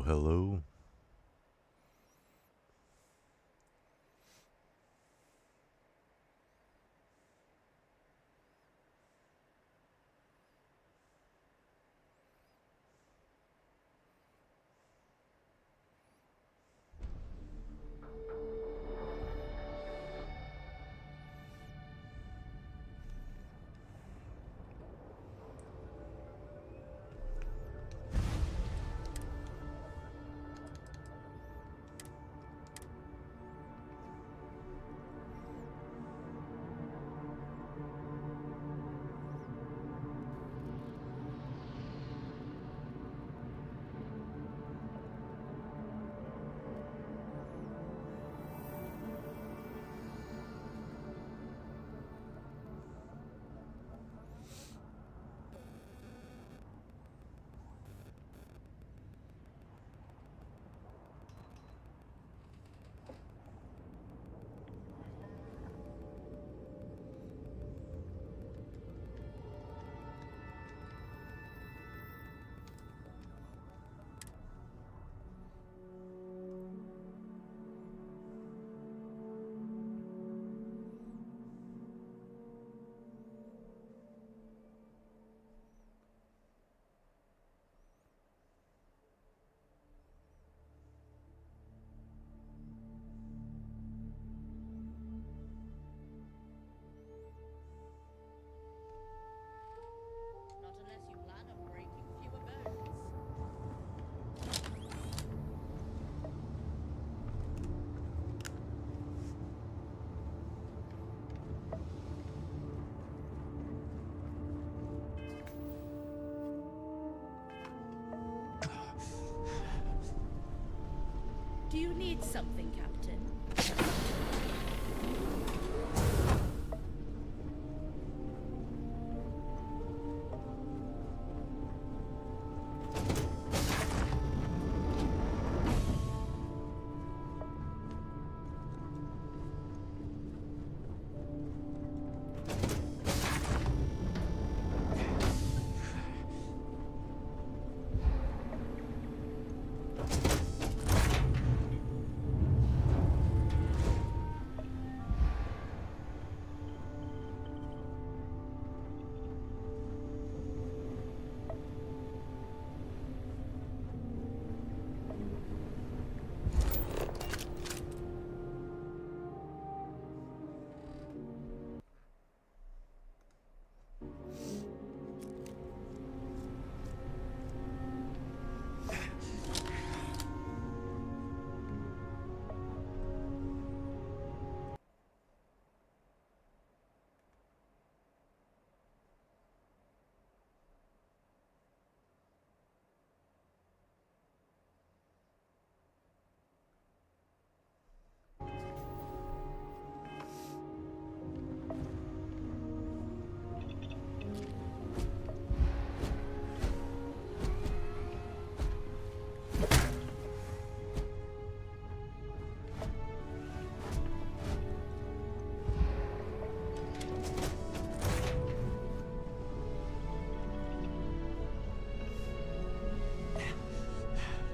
hello. Not unless you plan on breaking fewer bones. Do you need something, Captain?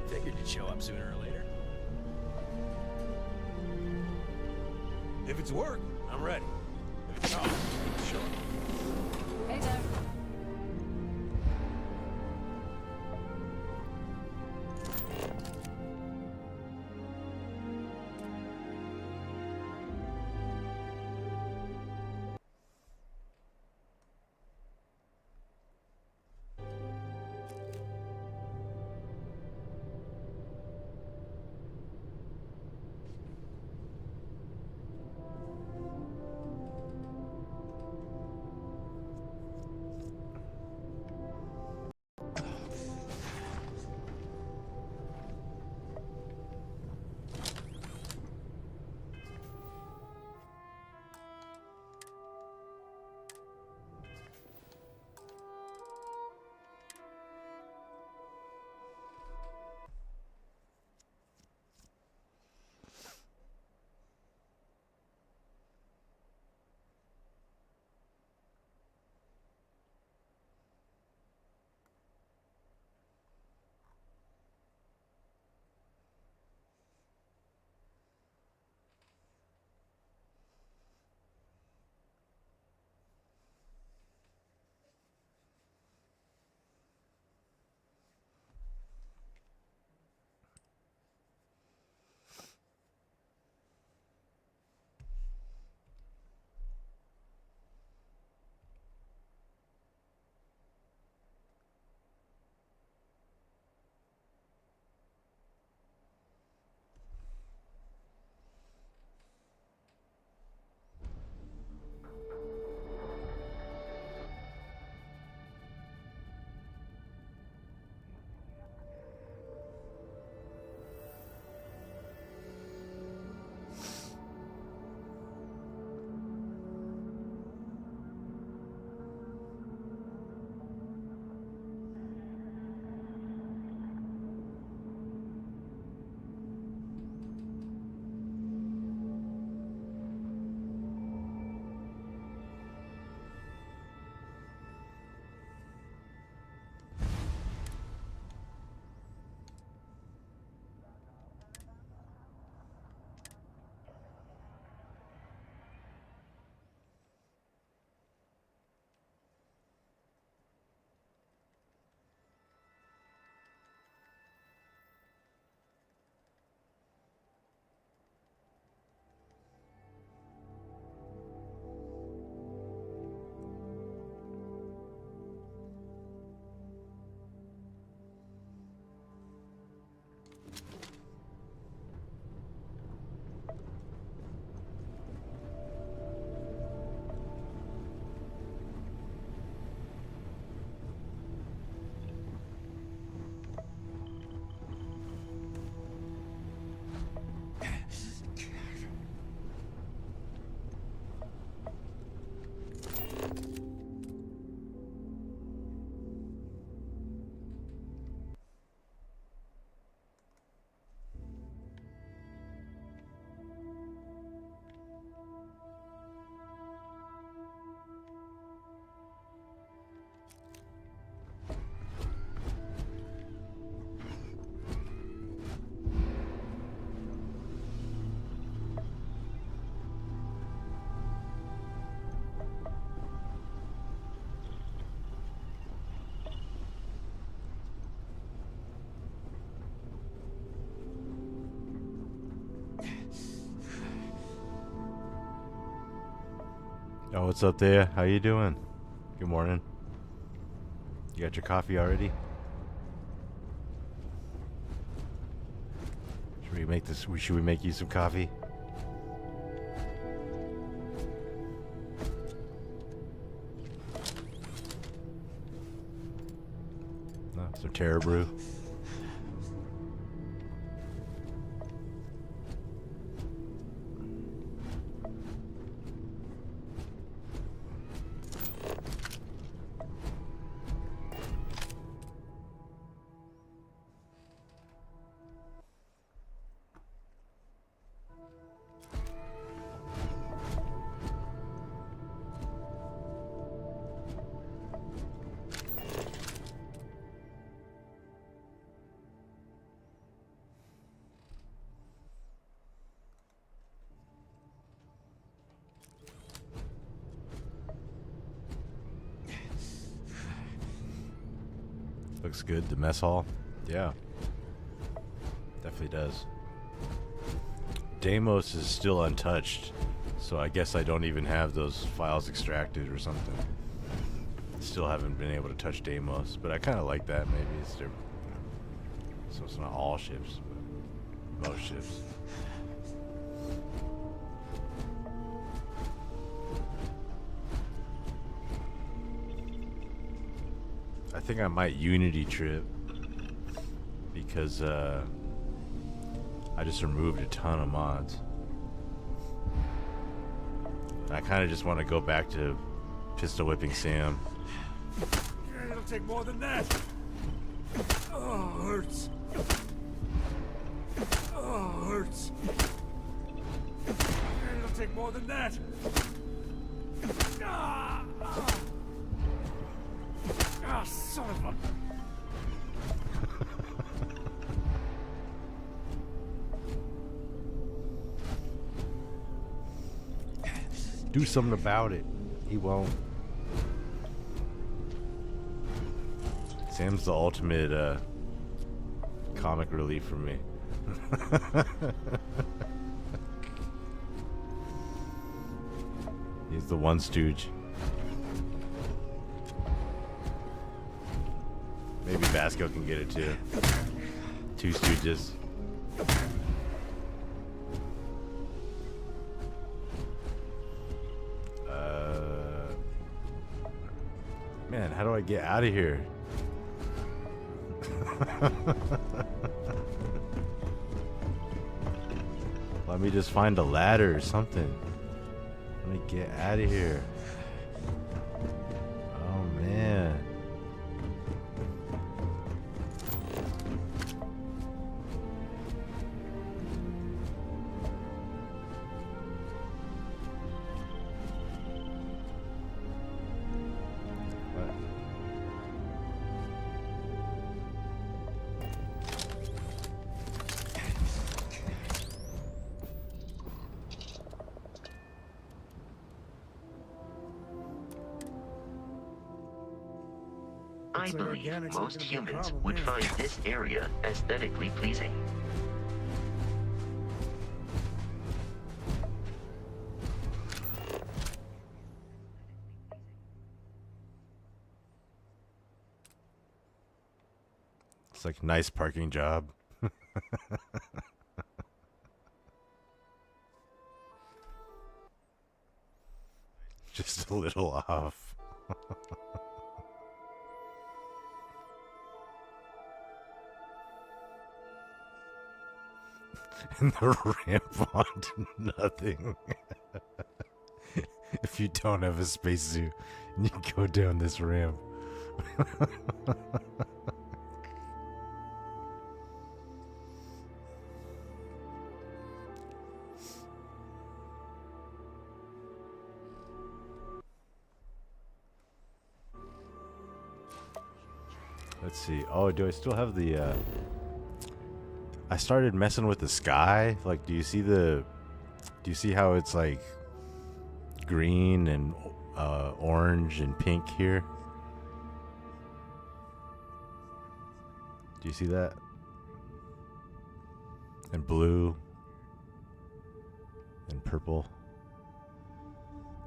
Figured you'd show up sooner or later. If it's work, I'm ready. If it's not, sure. Hey there. Oh, what's up there? How you doing? Good morning. You got your coffee already? Should we make this? Should we make you some coffee? No, some Terra Brew. Looks good, the mess hall. Yeah. Definitely does. Deimos is still untouched, so I guess I don't even have those files extracted or something. Still haven't been able to touch Deimos, but I kind of like that. Maybe it's their, so it's not all ships, but most ships. I think I might Unity trip because I just removed a ton of mods. I kind of just want to go back to pistol whipping Sam. It'll take more than that. Oh, hurts. Oh, hurts. It'll take more than that. Ah, ah. Ah, son of a... Do something about it. He won't. Sam's the ultimate comic relief for me. He's the one stooge. Maybe Vasco can get it too. Two stooges. Man, how do I get out of here? Let me just find a ladder or something. Let me get out of here. Oh man. I believe most humans would find this area aesthetically pleasing. It's like nice parking job. Just a little off. And the ramp onto nothing. If you don't have a spacesuit and you go down this ramp. Let's see. Oh, do I still have the I started messing with the sky. Like, do you see how it's like green and orange and pink here? Do you see that? And blue and purple.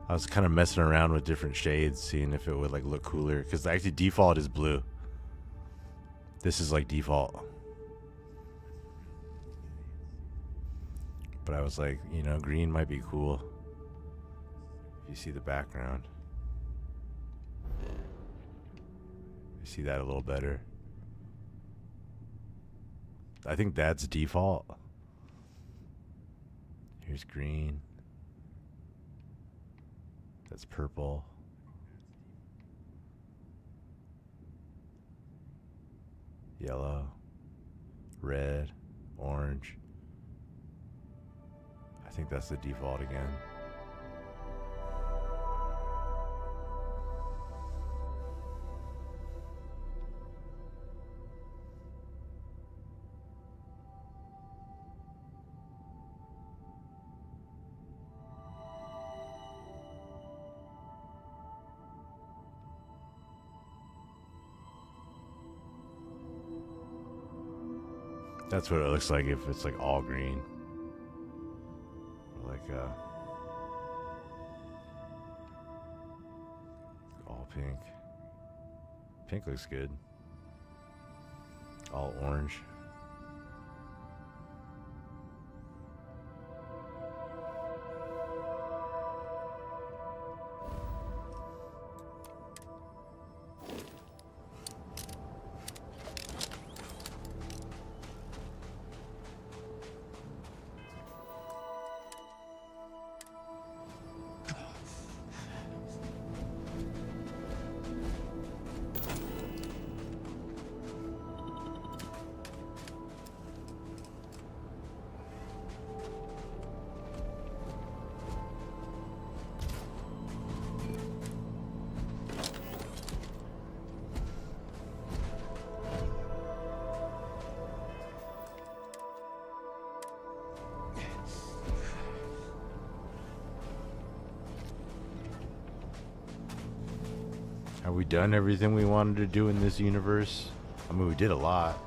I was kind of messing around with different shades, seeing if it would like look cooler. Because actually default is blue. This is like default. But I was like, you know, green might be cool. If you see the background. You see that a little better. I think that's default. Here's green. That's purple. Yellow. Red. Orange. I think that's the default again. That's what it looks like if it's like all green. Or like all pink. Pink looks good. All orange. Have we done everything we wanted to do in this universe? I mean, we did a lot.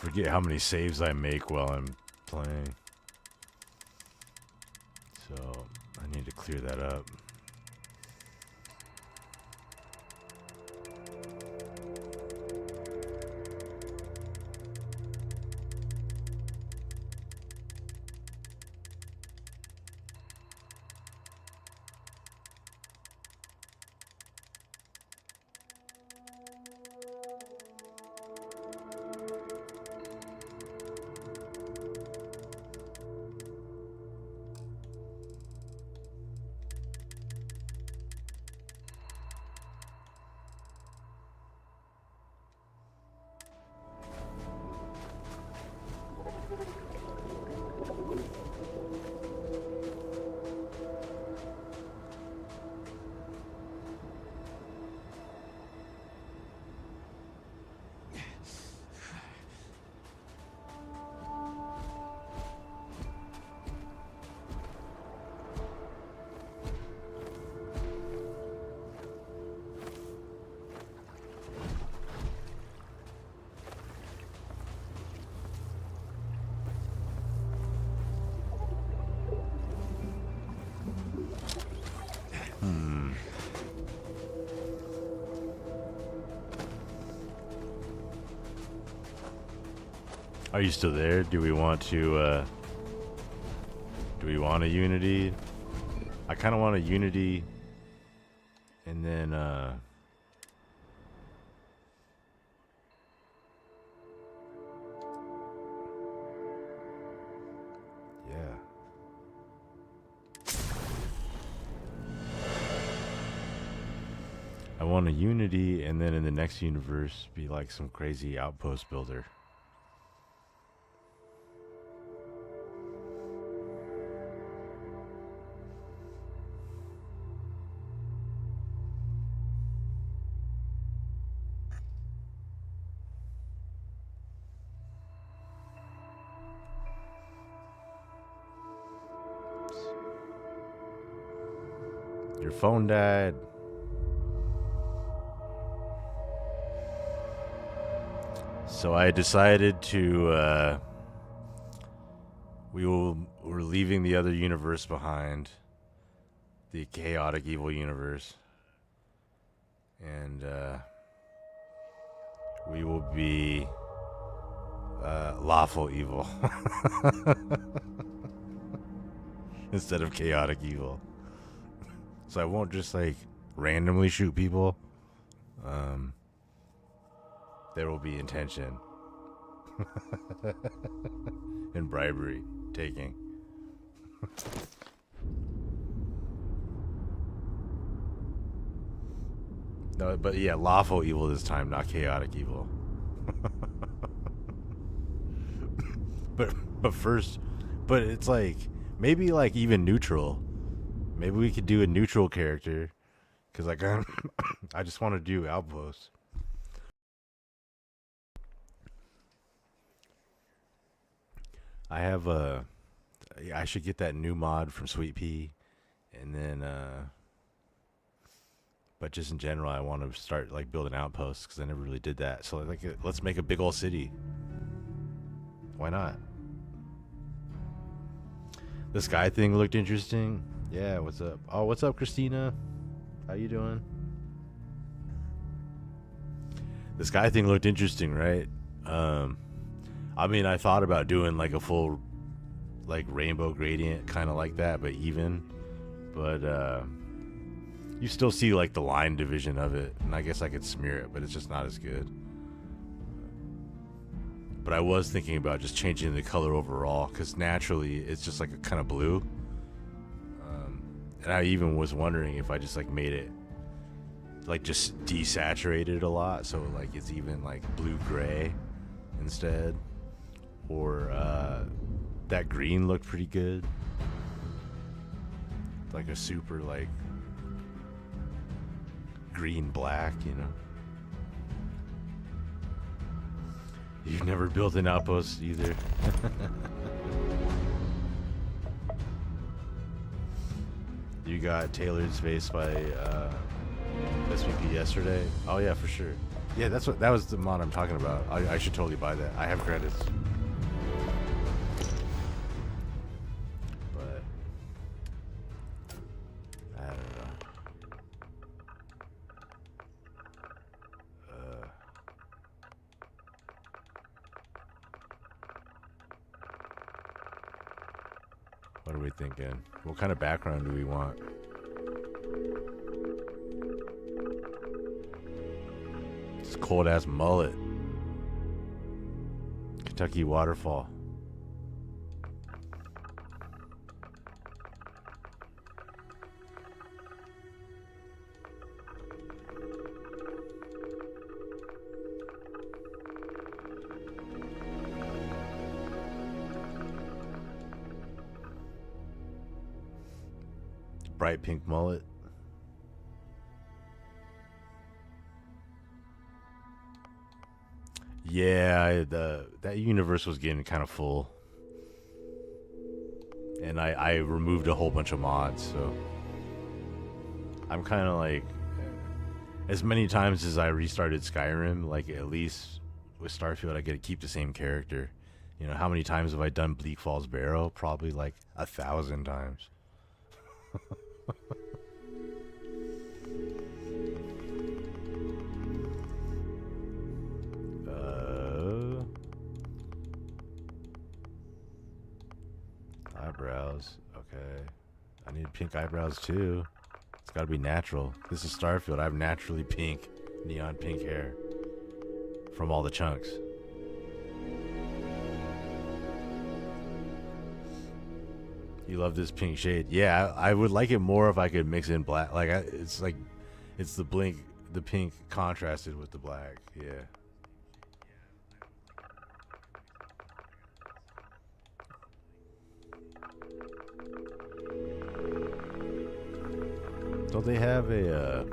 Forget how many saves I make while I'm playing. So I need to clear that up. Are you still there? Do we want to, do we want a Unity? I kind of want a Unity, and then, yeah. I want a Unity, and then in the next universe, be like some crazy outpost builder. Your phone died. So I decided to, we're leaving the other universe behind. The chaotic evil universe. And, we will be, lawful evil. Instead of chaotic evil. So I won't just like randomly shoot people. There will be intention. And bribery taking. No, but yeah, lawful evil this time, not chaotic evil. but first, but it's like maybe like even neutral. Maybe we could do a neutral character, because like I just want to do outposts. I have I should get that new mod from Sweet Pea, and then but just in general, I want to start like building outposts because I never really did that. So like, let's make a big old city. Why not? The sky thing looked interesting. Yeah, what's up? Oh, what's up, Christina? How you doing? The sky thing looked interesting, right? I mean, I thought about doing like a full, like rainbow gradient, kind of like that, but even. But you still see like the line division of it, and I guess I could smear it, but it's just not as good. But I was thinking about just changing the color overall, because naturally it's just like a kind of blue. And I even was wondering if I just like made it like just desaturated a lot, so like it's even like blue-gray instead. Or that green looked pretty good. Like a super like green-black, you know. You've never built an outpost either. You got Tailored Space by SVP yesterday? Oh yeah, for sure. Yeah, that was the mod I'm talking about. I should totally buy that. I have credits. But I don't know. What are we thinking? What kind of background do we want? This cold ass mullet. Kentucky waterfall. Bright pink mullet. Yeah, that universe was getting kind of full, and I removed a whole bunch of mods, so I'm kind of like, as many times as I restarted Skyrim, like at least with Starfield I get to keep the same character. You know, how many times have I done Bleak Falls Barrow? Probably like 1,000 times. Eyebrows. Okay. I need pink eyebrows too. It's gotta be natural. This is Starfield. I have naturally pink, neon pink hair from all the chunks. You love this pink shade. Yeah, I would like it more if I could mix in black. It's the pink contrasted with the black. Yeah. Don't they have a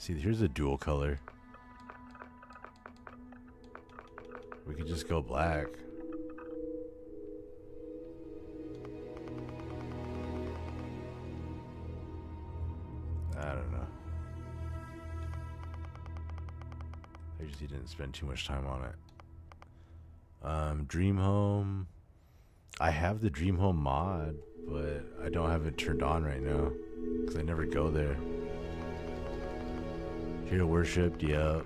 See, here's a dual color. We could just go black. I don't know. I just didn't spend too much time on it. Dream Home. I have the Dream Home mod, but I don't have it turned on right now because I never go there. Hero Worshipped, yep.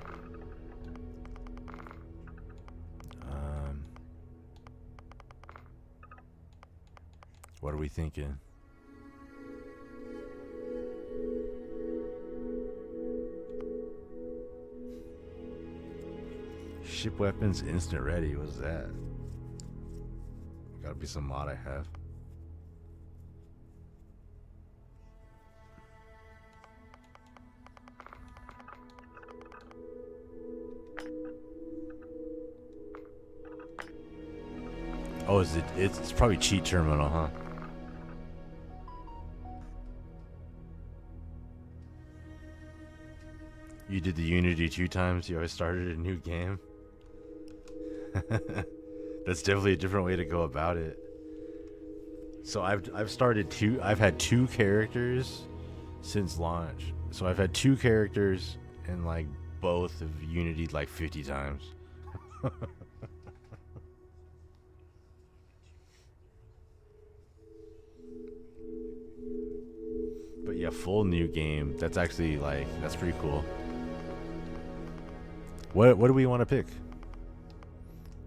What are we thinking? Ship weapons instant ready. What's that? Gotta be some mod I have. Oh, is it? It's probably cheat terminal, huh? You did the Unity 2 times. You always started a new game. That's definitely a different way to go about it. So I've started two. I've had 2 characters since launch. So I've had 2 characters in like both of Unity like 50 times. But yeah, full new game. That's actually like, that's pretty cool. What do we want to pick?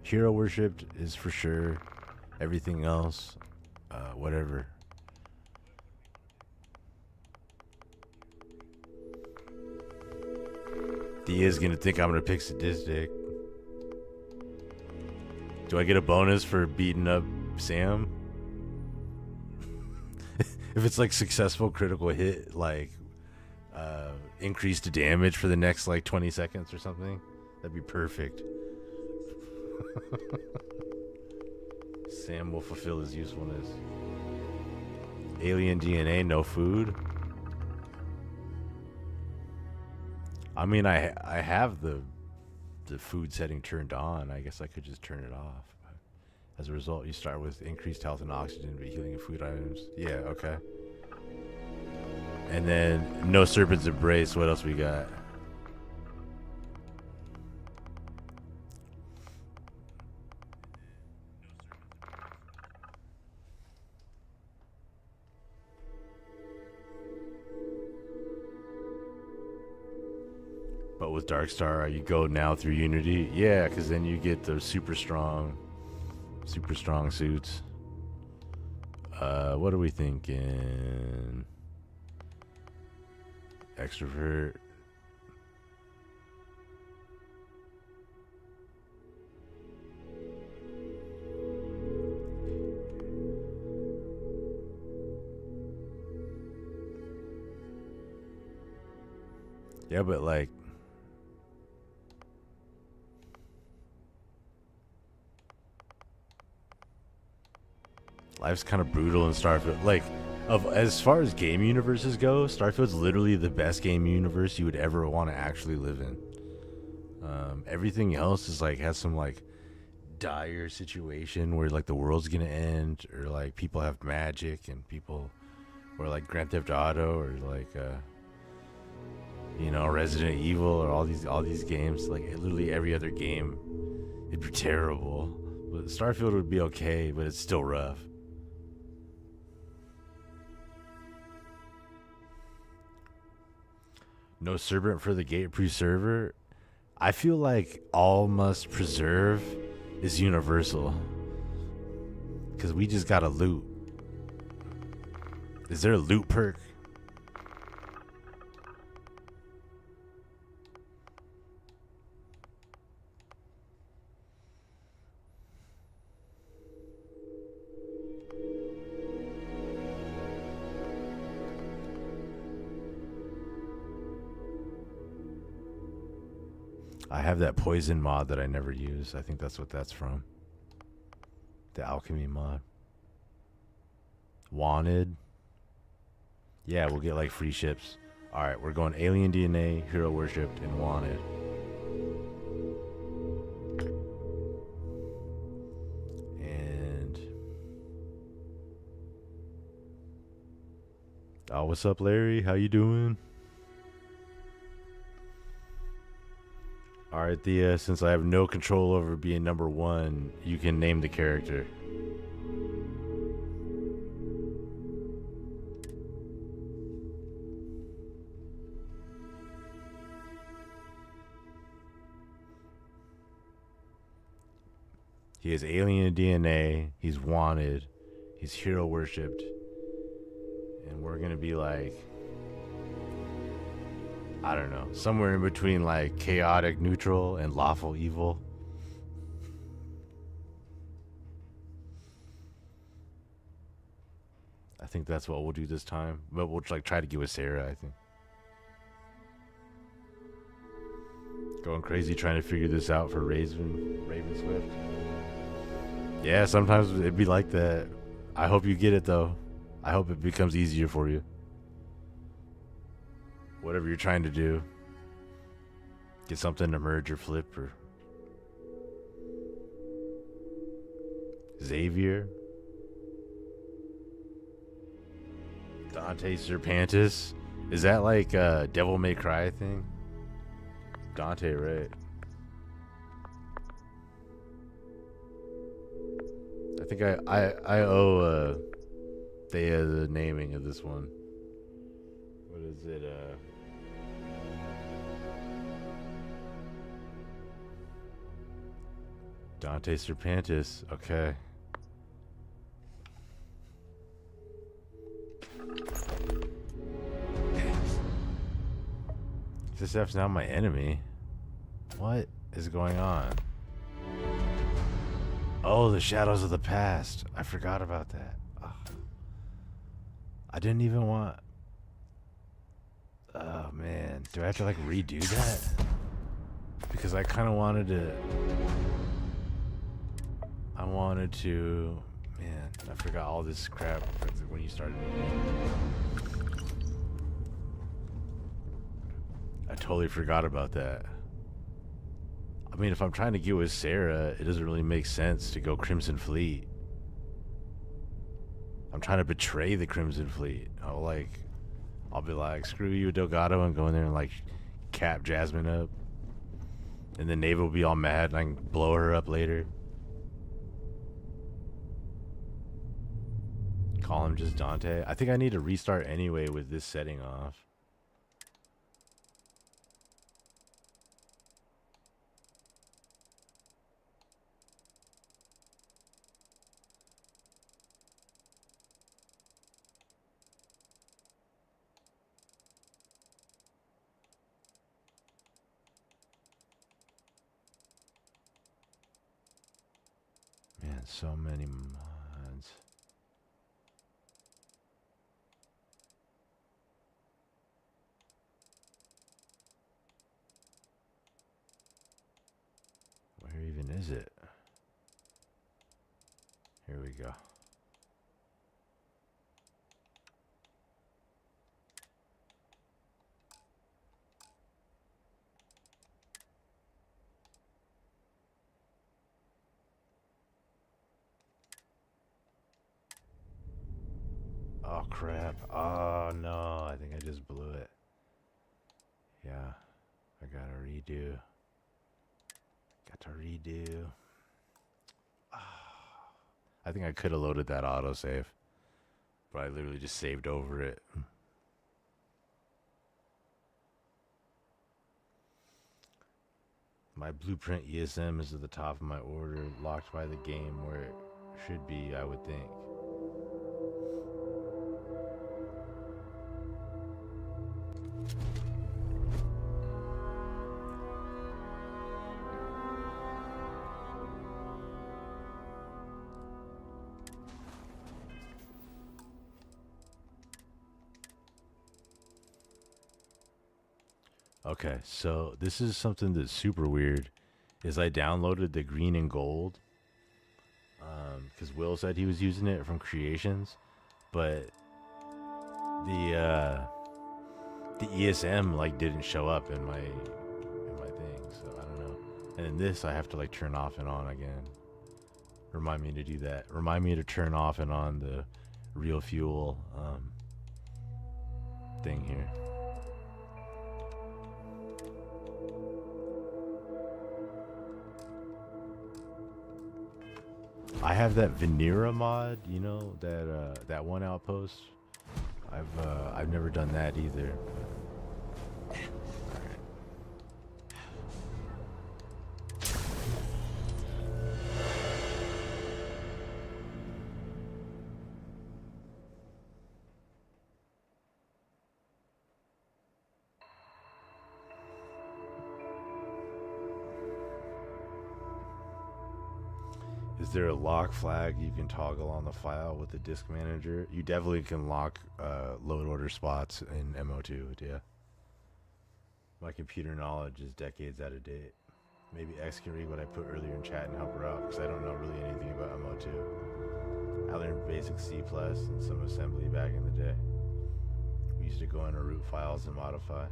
Hero Worshipped is for sure. Everything else, whatever. Dia's gonna think I'm gonna pick Sadistic. Do I get a bonus for beating up Sam? If it's like successful critical hit, like increase the damage for the next like 20 seconds or something, that'd be perfect. Sam will fulfill his usefulness. Alien DNA, no food. I mean, I have the food setting turned on. I guess I could just turn it off. As a result, you start with increased health and oxygen, but healing and food items. Yeah, okay. And then no serpent's embrace. What else we got? But with Darkstar, you go now through Unity. Yeah, because then you get those super strong suits. What are we thinking? Extrovert. Yeah, but like life's kind of brutal in Starfield. Like, as far as game universes go, Starfield's literally the best game universe you would ever want to actually live in. Everything else is like has some like dire situation where like the world's gonna end, or like people have magic and people, or like Grand Theft Auto, or like Resident Evil, or all these games. Like literally every other game, it'd be terrible. But Starfield would be okay, but it's still rough. No servant for the gate-proof server. I feel like all must preserve is universal. Because we just gotta loot. Is there a loot perk? I have that poison mod that I never use. I think that's what that's from. The alchemy mod. Wanted. Yeah, we'll get like free ships. Alright, we're going alien DNA, hero worshipped, and wanted. And oh, what's up, Larry? How you doing? Alright, Thea, since I have no control over being number one, you can name the character. He has alien DNA, he's wanted, he's hero worshipped, and we're gonna be like, I don't know, somewhere in between like chaotic neutral and lawful evil. I think that's what we'll do this time, but we'll like try to get with Sarah. I think going crazy trying to figure this out for Raven Swift. Yeah, sometimes it'd be like that. I hope you get it though. I hope it becomes easier for you. Whatever you're trying to do. Get something to merge or flip, or Xavier. Dante Serpantis. Is that like a Devil May Cry thing? Dante, right? I think I owe Thea the naming of this one. What is it? Dante Serpantis. Okay. This F's now my enemy. What is going on? Oh, the shadows of the past. I forgot about that. Oh. I didn't even want... Oh, man. Do I have to, like, redo that? Because I kind of wanted to... I wanted to... Man, I forgot all this crap when you started. I totally forgot about that. I mean, if I'm trying to get with Sarah, it doesn't really make sense to go Crimson Fleet. I'm trying to betray the Crimson Fleet. I'll be like, screw you, Delgado, and go in there and like cap Jasmine up. And then Neva will be all mad and I can blow her up later. Call him just Dante. I think I need to restart anyway with this setting off. Man, so many mods. Where even is it? Here we go. Oh crap. Oh no, I think I just blew it. Yeah, I gotta redo. Got to redo. I think I could have loaded that autosave, but I literally just saved over it. My blueprint ESM is at the top of my order, locked by the game where it should be, I would think. Okay, so this is something that's super weird. Is I downloaded the green and gold, because Will said he was using it from Creations, but the ESM like didn't show up in my thing, so I don't know. And then this I have to like turn off and on again. Remind me to do that. Remind me to turn off and on the real fuel thing here. I have that Venera mod, you know, that one outpost. I've never done that either. Is there a lock flag you can toggle on the file with the disk manager? You definitely can lock load order spots in MO2, yeah. My computer knowledge is decades out of date. Maybe X can read what I put earlier in chat and help her out, because I don't know really anything about MO2. I learned basic C++ and some assembly back in the day. We used to go into root files and modify.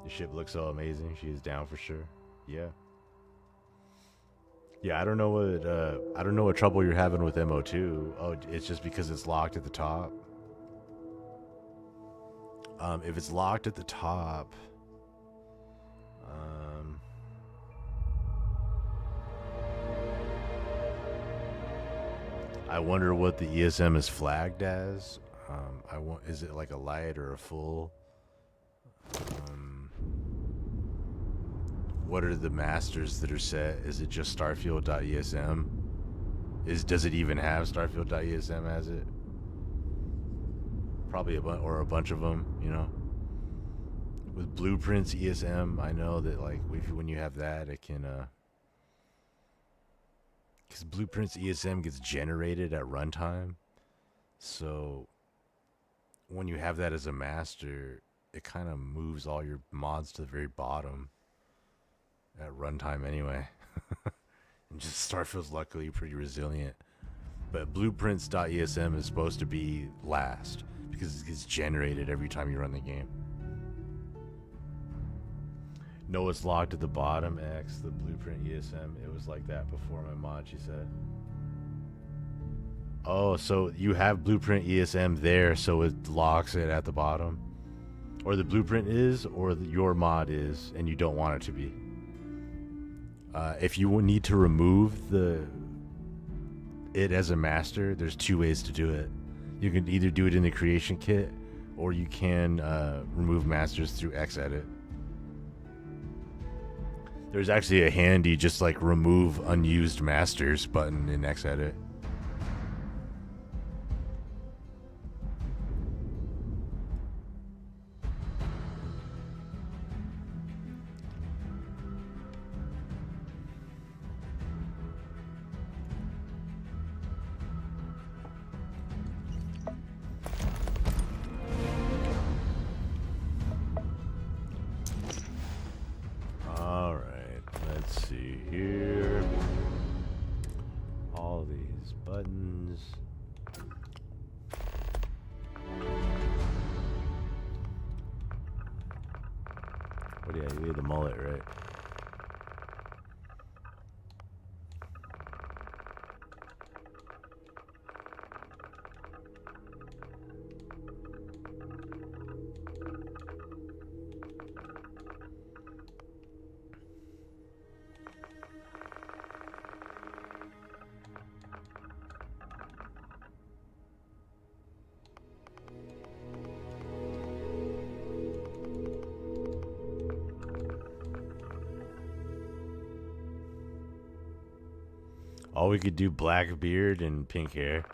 The ship looks so amazing. She is down for sure. Yeah. Yeah, I don't know what trouble you're having with MO2. Oh, it's just because it's locked at the top. If it's locked at the top, I wonder what the ESM is flagged as. Is it like a light or a full? What are the masters that are set? Is it just Starfield.esm? Does it even have Starfield.esm as it? Probably a bunch of them, you know. With Blueprints ESM, I know that like when you have that, it can because Blueprints ESM gets generated at runtime. So when you have that as a master, it kind of moves all your mods to the very bottom at runtime anyway. And just Starfield's luckily pretty resilient. But blueprints.esm is supposed to be last because it gets generated every time you run the game. No, it's locked at the bottom, X, the blueprint ESM. It was like that before my mod, she said. Oh, so you have blueprint ESM there, so it locks it at the bottom? Or the blueprint is, or your mod is, and you don't want it to be. If you need to remove it as a master, there's two ways to do it. You can either do it in the creation kit, or you can remove masters through Xedit. There's actually a handy just like remove unused masters button in Xedit. Oh, we could do black beard and pink hair.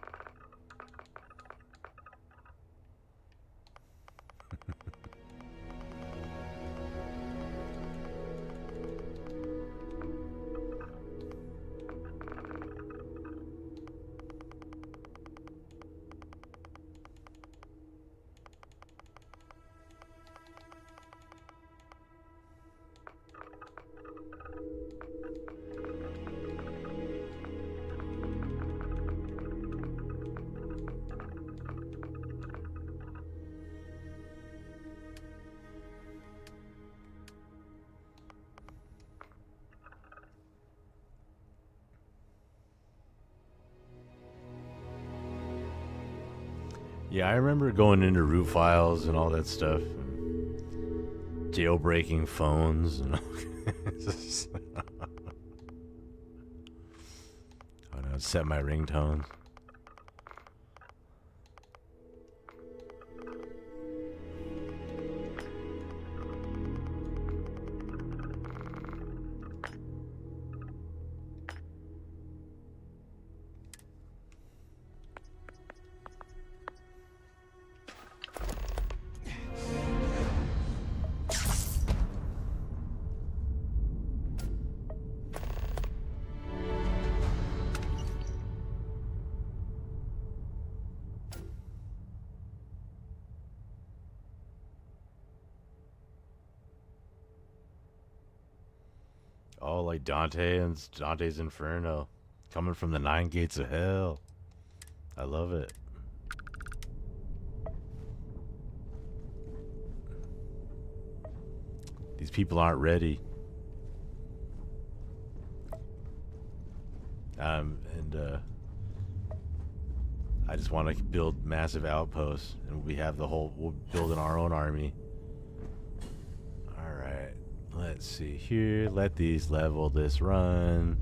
Yeah, I remember going into root files and all that stuff. And jailbreaking phones and all kinds. Oh no, set my ringtones. Oh, like Dante and Dante's Inferno. Coming from the 9 gates of hell. I love it. These people aren't ready. I just want to build massive outposts, and we'll build in our own army. Alright, let's see here. Let these level this run.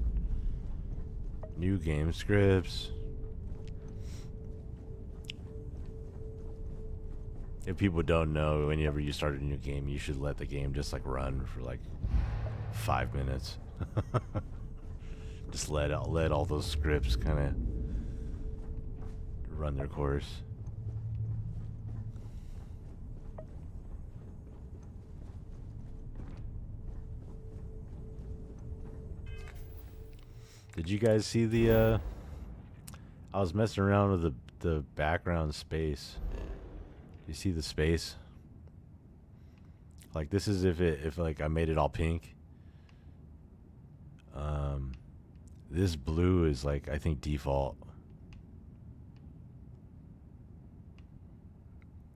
New game scripts. If people don't know, whenever you start a new game, you should let the game just like run for like 5 minutes. Just let all those scripts kind of run their course. Did you guys see the I was messing around with the background space. You see the space? Like this is if like I made it all pink. This blue is like I think default.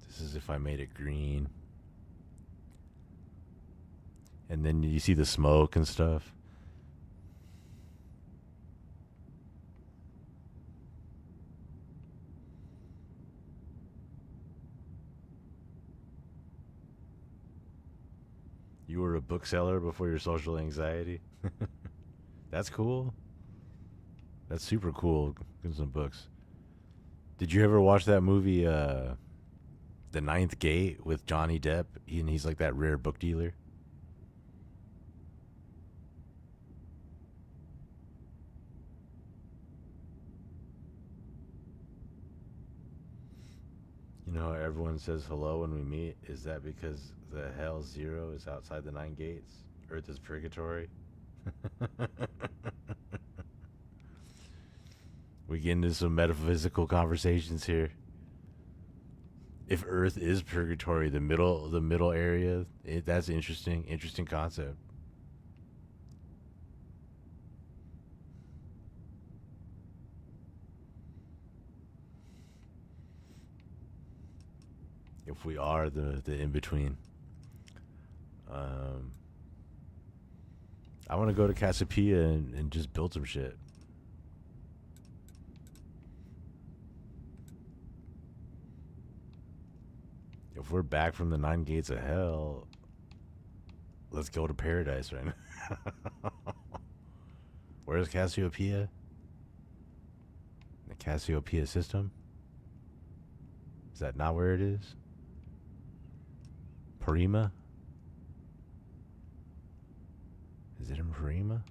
This is if I made it green. And then you see the smoke and stuff. You were a bookseller before your social anxiety? That's cool. That's super cool. Getting some books. Did you ever watch that movie, The Ninth Gate, with Johnny Depp? And he's like that rare book dealer. You know how everyone says hello when we meet? Is that because the hell zero is outside the 9 gates? Earth is purgatory? We get into some metaphysical conversations here. If Earth is purgatory, the middle area, that's interesting concept. If we are the in between, I want to go to Cassiopeia and just build some shit. If we're back from the 9 gates of hell, let's go to paradise right now. Where's Cassiopeia? The Cassiopeia system? Is that not where it is? Parima? Is it in Parima?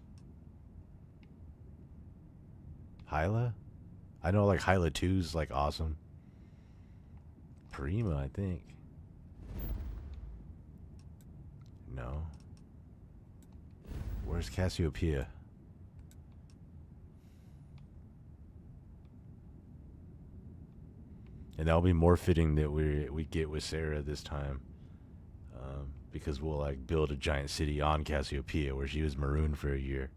Hyla? I know like Hyla 2's like awesome. Parima, I think. No. Where's Cassiopeia? And that'll be more fitting that we get with Sarah this time. Because we'll like build a giant city on Cassiopeia where she was marooned for a year.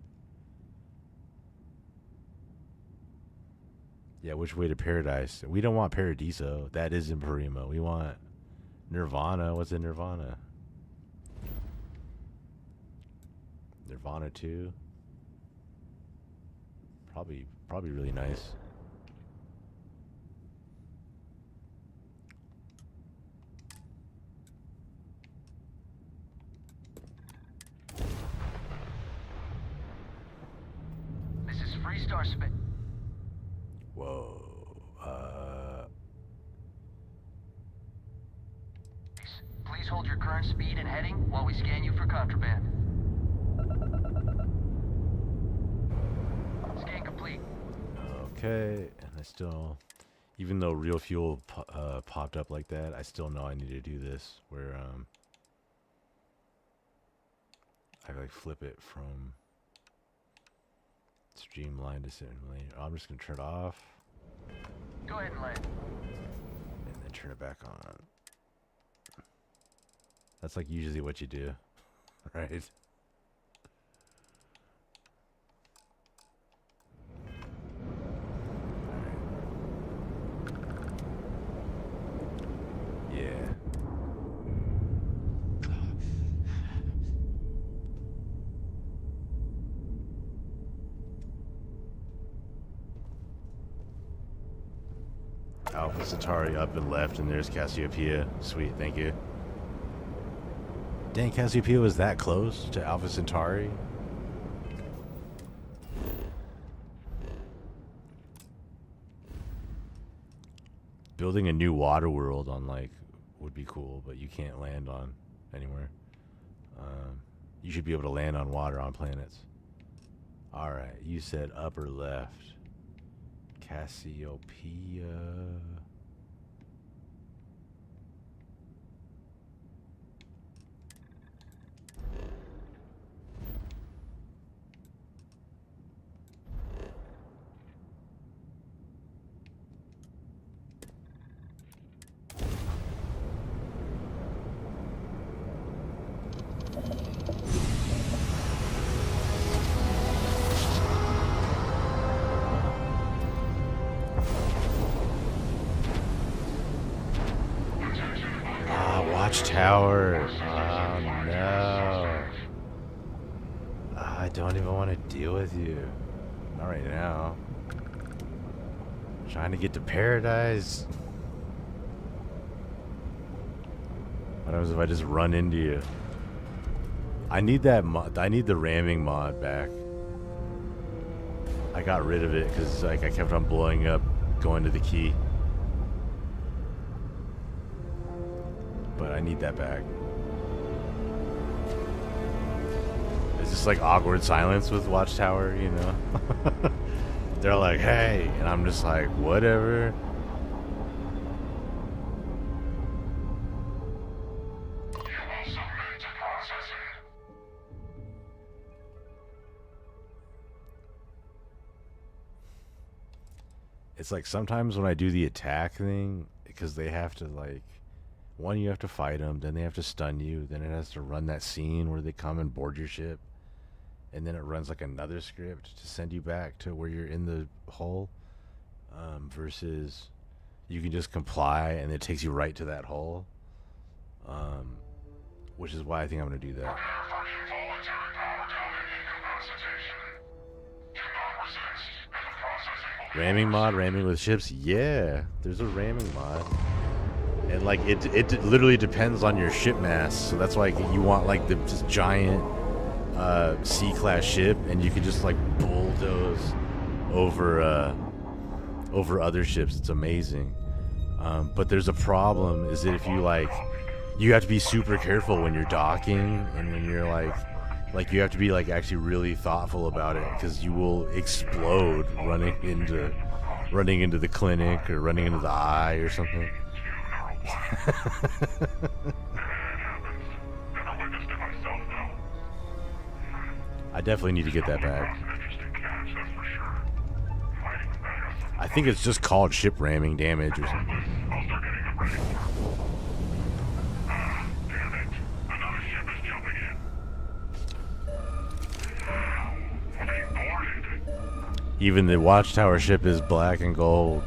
Yeah, which way to paradise? We don't want Paradiso. That is in Parima. We want Nirvana. What's in Nirvana? Nirvana 2. Probably really nice. This is Freestar Space. Whoa. Please hold your current speed and heading while we scan you for contraband. Scan complete. Okay, and I still, even though real fuel popped up like that, I still know I need to do this where I like flip it from streamline to simulate. I'm just gonna turn it off. Go ahead and land. And then turn it back on. That's like usually what you do, right? Yeah. Alpha Centauri up and left, and there's Cassiopeia. Sweet, thank you. Dang, Cassiopeia was that close to Alpha Centauri? Building a new water world on, like, would be cool, but you can't land on anywhere. You should be able to land on water on planets. Alright, you said upper left. Cassiopeia. Watchtower. Oh no. don't even want to deal with you. Not right now. Trying to get to paradise. What happens if I just run into you? I need that mod. I need the ramming mod back. I got rid of it because like I kept on blowing up, going to the key. But I need that back. It's just like awkward silence with Watchtower, you know? They're like, hey, and I'm just like, whatever. It's like sometimes when I do the attack thing, because they have to like, one, you have to fight them, then they have to stun you, then it has to run that scene where they come and board your ship, and then it runs like another script to send you back to where you're in the hole, versus you can just comply and it takes you right to that hole, which is why I think I'm going to do that. Ramming mod, ramming with ships, yeah, there's a ramming mod. And like it literally depends on your ship mass, so that's why you want like this giant C-class ship, and you can just like bulldoze over other ships. It's amazing. But there's a problem, is that if you like, you have to be super careful when you're docking, and when you're like you have to be like actually really thoughtful about it, because you will explode running into the clinic or running into the eye or something. I definitely need to get that back. I think it's just called ship ramming damage or something. Even the Watchtower ship is black and gold.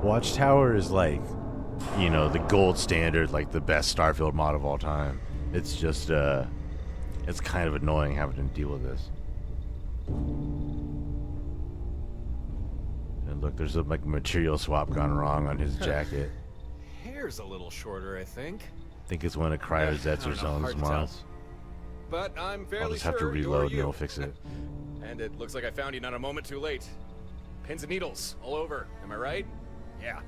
Watchtower is like, you know, the gold standard, like the best Starfield mod of all time. It's just, it's kind of annoying having to deal with this. And look, there's a like material swap gone wrong on his jacket. Hair's a little shorter, I think. I think it's one of Cryozet's mods. But I'm fairly I'll just have to sure reload and you're it'll fix it. And it looks like I found you not a moment too late. Pins and needles all over. Am I right? Yeah.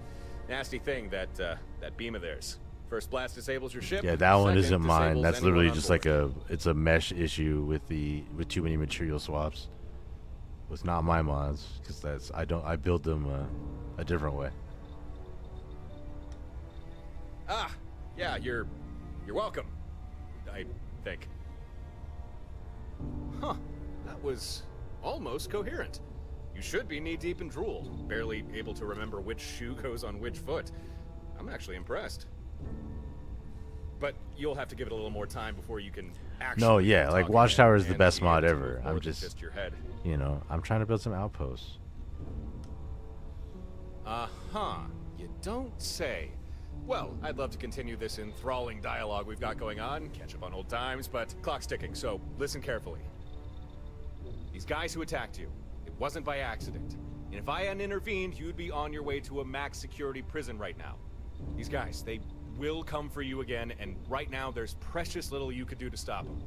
Nasty thing, that beam of theirs. First blast disables your ship. Yeah, that one Second isn't mine. disables That's anyone literally on just board. like it's a mesh issue with too many material swaps. It's not my mods, because I build them a different way. Ah, yeah, you're welcome. I think. Huh. That was almost coherent. You should be knee-deep in drool, barely able to remember which shoe goes on which foot. I'm actually impressed. But you'll have to give it a little more time before you can actually... No, yeah, like Watchtower is the and best be mod able to ever. move I'm forward and just, fist your head. you know, I'm trying to build some outposts. Uh-huh. You don't say. Well, I'd love to continue this enthralling dialogue we've got going on, catch up on old times, but clock's ticking, so listen carefully. These guys who attacked you, it wasn't by accident. And if I hadn't intervened, you'd be on your way to a max security prison right now. These guys, they will come for you again, and right now there's precious little you could do to stop them.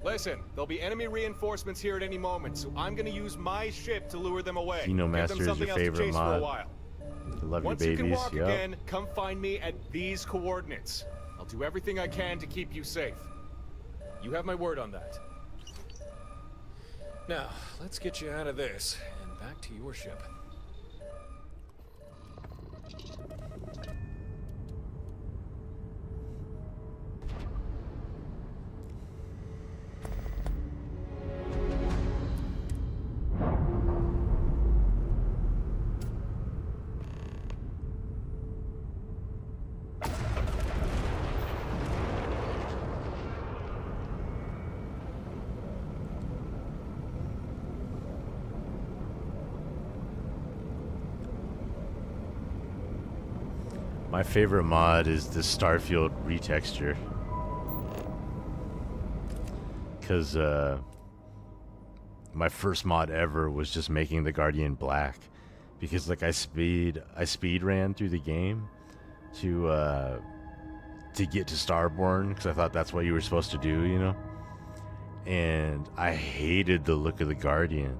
Listen, there'll be enemy reinforcements here at any moment, so I'm gonna use my ship to lure them away. Xeno Master Give is them something your else to favorite chase for mod. a while. I love Once you you can babies. walk Yep. again, come find me at these coordinates. I'll do everything I can to keep you safe. You have my word on that. Now, let's get you out of this and back to your ship. My favorite mod is the Starfield retexture. Because my first mod ever was just making the Guardian black. Because like I speed ran through the game to get to Starborn, because I thought that's what you were supposed to do, you know? And I hated the look of the Guardian.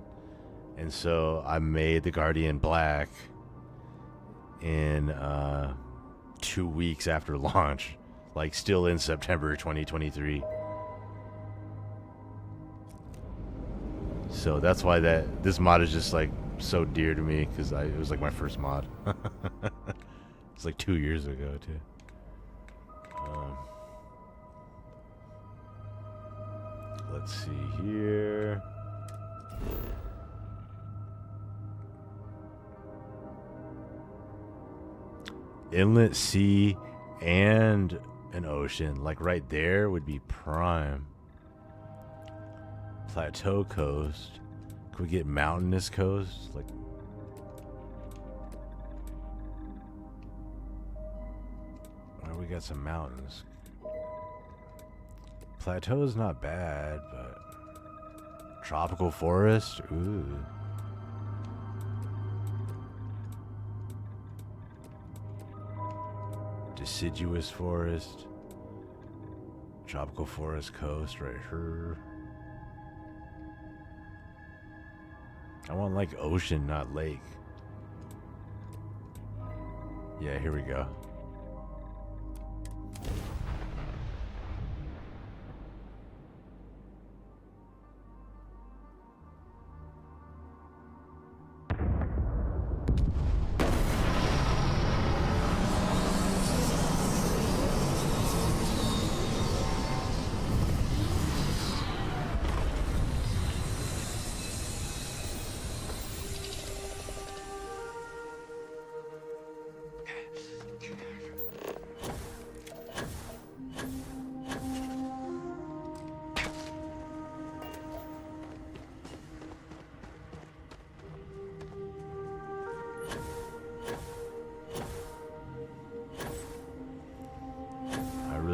And so I made the Guardian black in 2 weeks after launch, like still in September 2023. So that's why this mod is just like so dear to me, because it was like my first mod. It's like 2 years ago too. Let's see here. Inlet, sea, and an ocean. Like right there would be prime. Plateau coast. Could we get mountainous coast? Like, well, we got some mountains. Plateau is not bad, but tropical forest. Ooh. Deciduous forest. Tropical forest coast right here. I want like ocean, not lake. Yeah, here we go.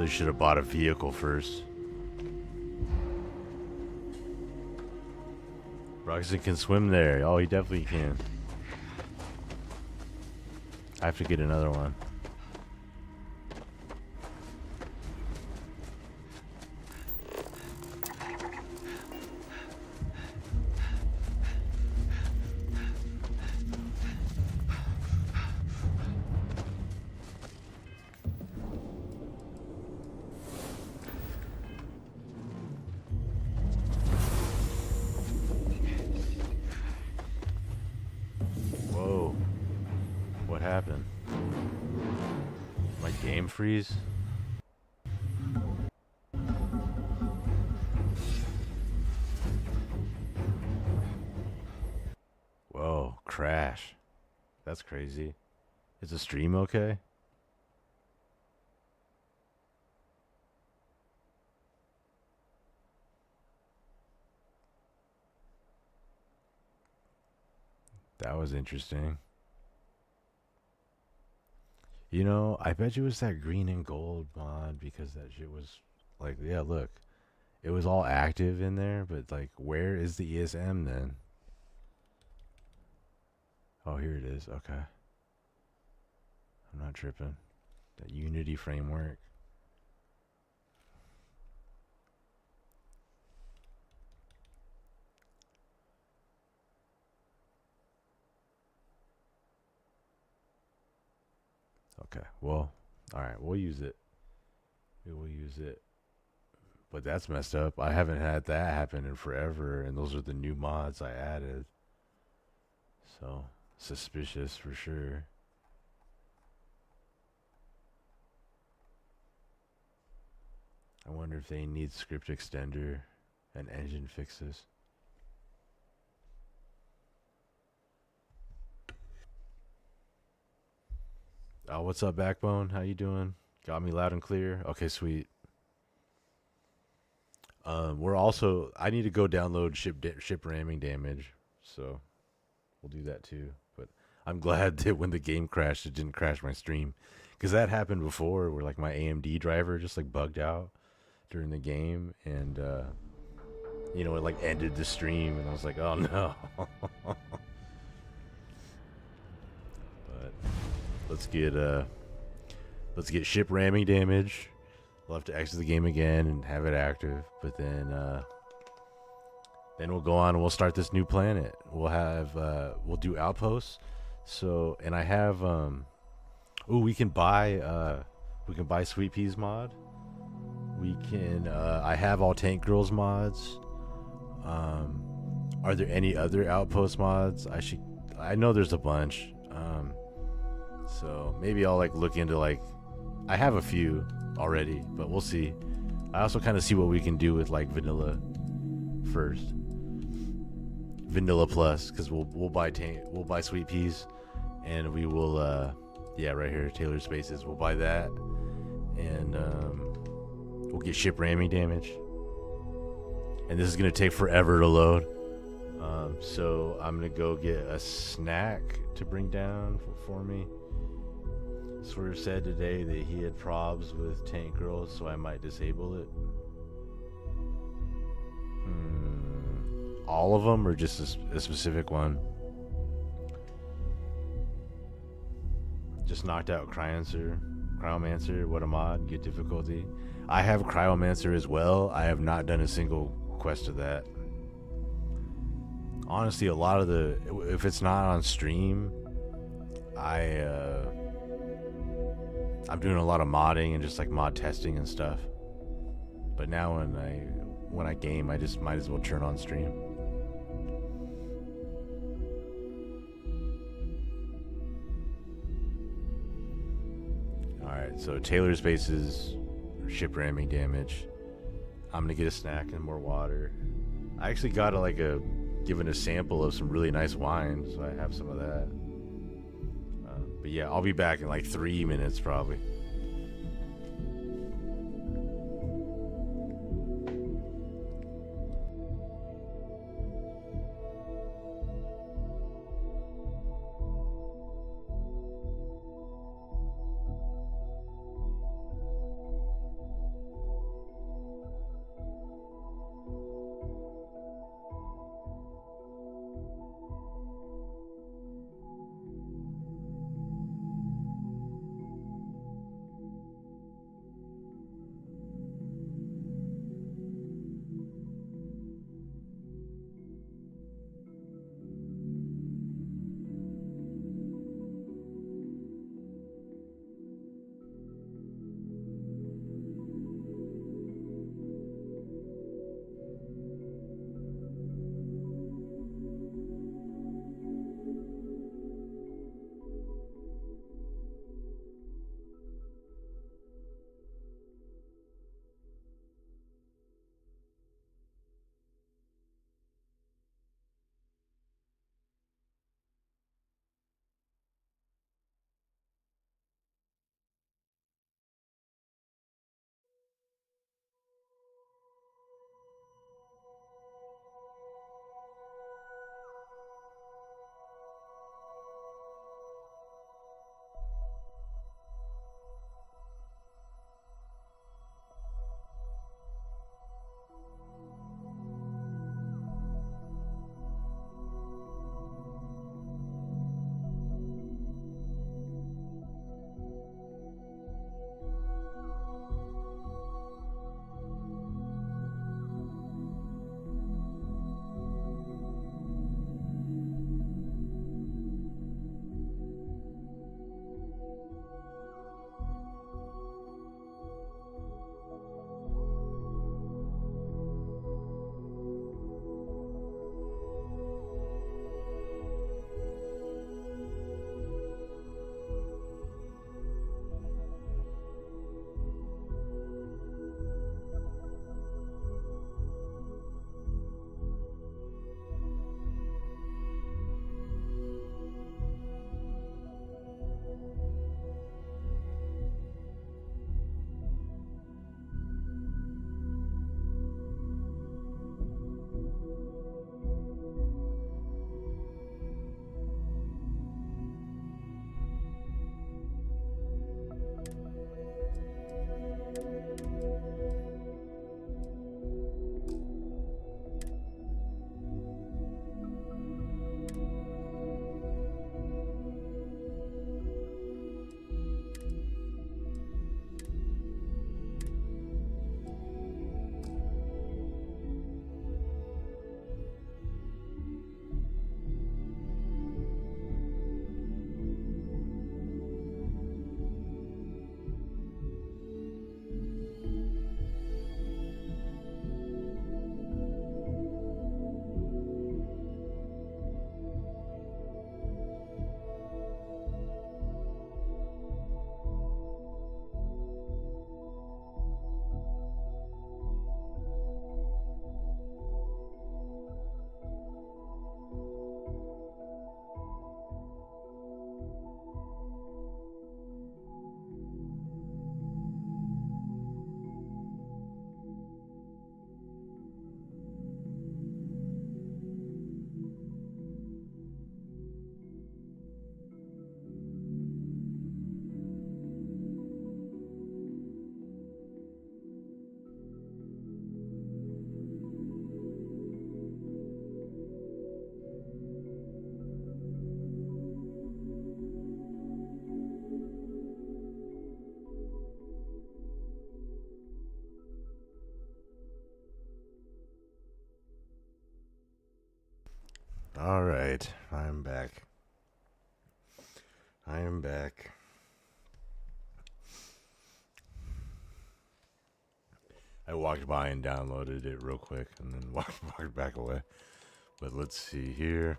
Should have bought a vehicle first. Roxon can swim there. Oh, he definitely can. I have to get another one. Freeze. Whoa, crash. That's crazy. Is the stream okay? That was interesting. You know, I bet you it was that green and gold mod, because that shit was like, yeah, look. It was all active in there, but like, where is the ESM then? Oh, here it is. Okay. I'm not tripping. That Unity framework. Okay, well, alright, we'll use it. We will use it. But that's messed up. I haven't had that happen in forever, and those are the new mods I added. So, suspicious for sure. I wonder if they need script extender and engine fixes. Oh, what's up, Backbone? How you doing? Got me loud and clear? Okay, sweet. We're also... I need to go download ship ramming damage, so we'll do that too. But I'm glad that when the game crashed, it didn't crash my stream, Because that happened before, where like my AMD driver just like bugged out during the game, and it like ended the stream, and I was like, oh no. But let's get ship ramming damage. We'll have to exit the game again and have it active, but then we'll go on and we'll start this new planet. We'll do outposts. So, and I have we can buy Sweet Peas mod. We can I have all Tank Girls mods. Are there any other outpost mods? I know there's a bunch. So maybe I'll like look into like, I have a few already, but we'll see. I also kind of see what we can do with like vanilla first. Vanilla plus, because we'll buy Sweet Peas, and we will right here, Taylor Spaces. We'll buy that, and we'll get ship ramming damage. And this is gonna take forever to load. So I'm gonna go get a snack to bring down for me. Swerve said today that he had probs with Tank Girls, so I might disable it. All of them, or just a specific one? Just knocked out Cryomancer. What a mod. Get difficulty. I have Cryomancer as well. I have not done a single quest of that. Honestly, a lot of if it's not on stream, I'm doing a lot of modding and just like mod testing and stuff. But now when I game, I just might as well turn on stream. Alright, so Taylor Spaces, ship ramming damage. I'm gonna get a snack and more water. I actually got given a sample of some really nice wine, so I have some of that. But yeah, I'll be back in like 3 minutes probably. All right, I'm back. I am back. I walked by and downloaded it real quick and then walked back away. But let's see here.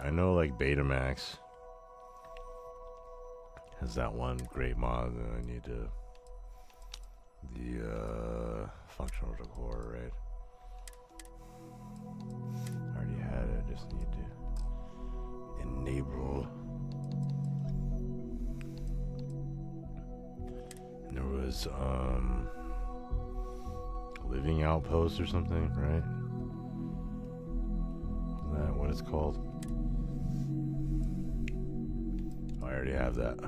I know like Betamax has that one great mod that I need to... The functional decor, right? I already had it, I just need to enable. And there was Living Outpost or something, right? Is that what it's called? Oh, I already have that.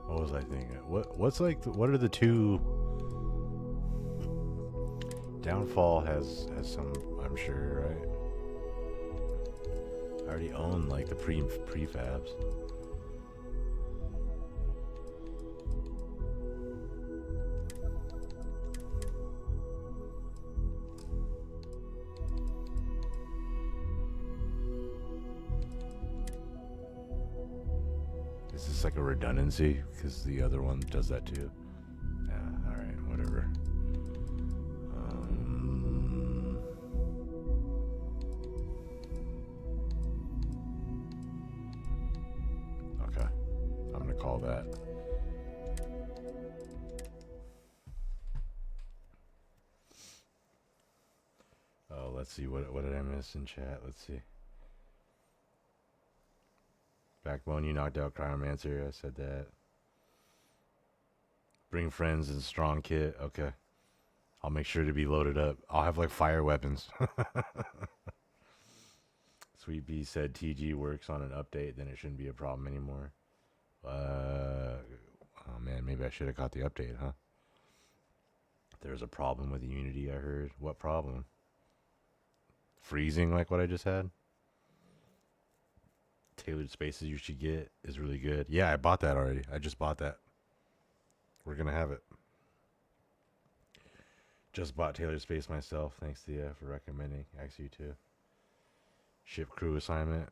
What was I thinking? What's like what are the two? Downfall has some, I'm sure, right? I already own like the prefabs. Is this like a redundancy? Because the other one does that too. Yeah, alright, whatever. Okay. I'm gonna call that. Oh, let's see, what did I miss in chat? Let's see. Backbone, you knocked out Cryomancer. I said that. Bring friends and strong kit. Okay. I'll make sure to be loaded up. I'll have like fire weapons. Sweet B said TG works on an update, then it shouldn't be a problem anymore. Oh man, maybe I should have caught the update, huh? There's a problem with Unity, I heard. What problem? Freezing like what I just had? Tailored spaces you should get is really good. Yeah, I bought that already. I just bought that. We're gonna have it. Just bought tailored space myself. Thanks to you for recommending. Actually, you too. Ship crew assignment.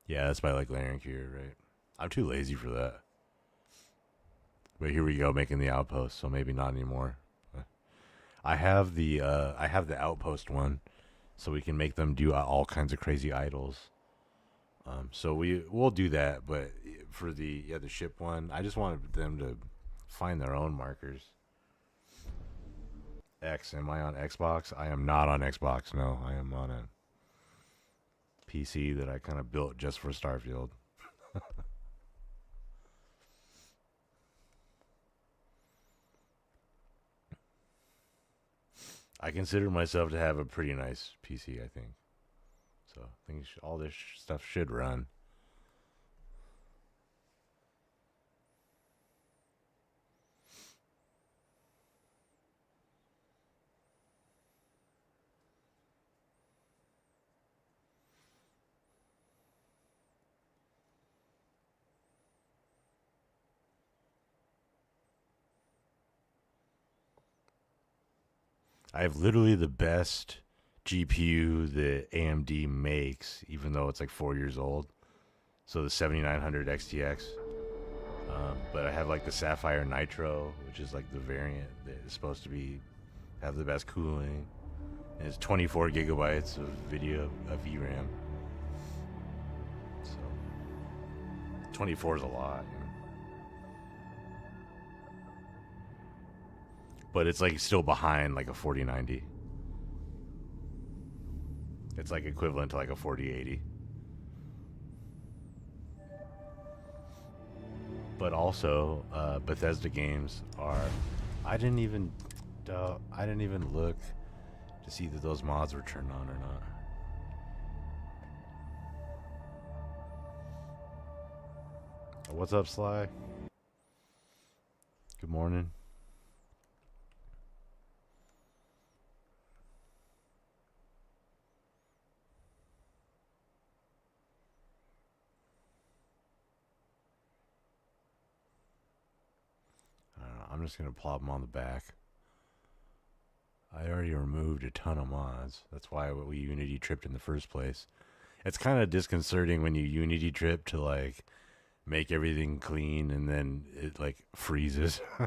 Yeah, that's by like Larry Kier, right? I'm too lazy for that. But here we go, making the outpost. So maybe not anymore. I have the outpost one. So we can make them do all kinds of crazy idols. So we'll do that, but for the ship one, I just wanted them to find their own markers. X, am I on Xbox? I am not on Xbox. No, I am on a PC that I kind of built just for Starfield. I consider myself to have a pretty nice PC, I think. So I think all this stuff should run. I have literally the best GPU that AMD makes, even though it's like 4 years old. So the 7900 XTX. But I have like the Sapphire Nitro, which is like the variant that is supposed to have the best cooling. And it's 24 gigabytes of VRAM. So 24 is a lot. You know? But it's like still behind like a 4090. It's like equivalent to like a 4080. But also, Bethesda games are. I didn't even look to see that those mods were turned on or not. What's up, Sly? Good morning. I'm just gonna plop them on the back. I already removed a ton of mods. That's why we Unity tripped in the first place. It's kind of disconcerting when you Unity trip to like make everything clean and then it like freezes. I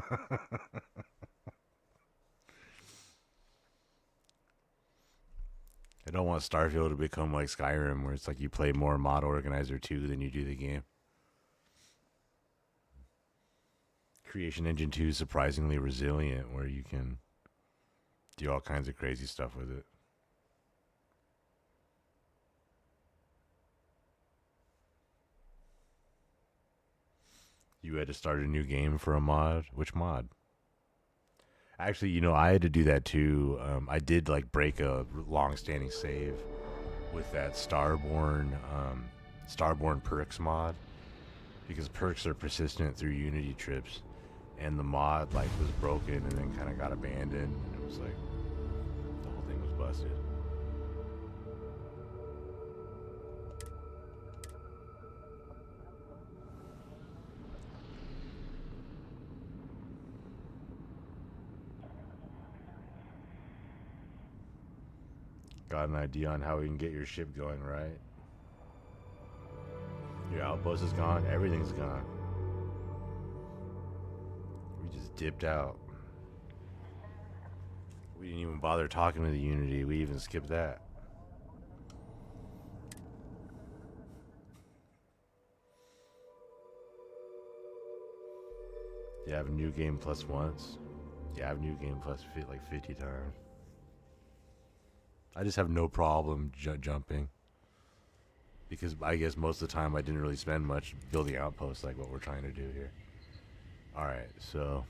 don't want Starfield to become like Skyrim, where it's like you play more Mod Organizer 2 than you do the game. Creation Engine 2 is surprisingly resilient, where you can do all kinds of crazy stuff with it. You had to start a new game for a mod? Which mod? Actually, you know, I had to do that too. I did like break a long-standing save with that Starborn perks mod, because perks are persistent through Unity trips, and the mod like was broken and then kind of got abandoned, and it was like the whole thing was busted. Got an idea on how we can get your ship going, right? Your outpost is gone. Everything's gone. We just dipped out. We didn't even bother talking to the Unity. We even skipped that. You have a new game plus once. Yeah, I have new game plus like 50 times. I just have no problem jumping, because I guess most of the time I didn't really spend much building outposts like what we're trying to do here. Alright, so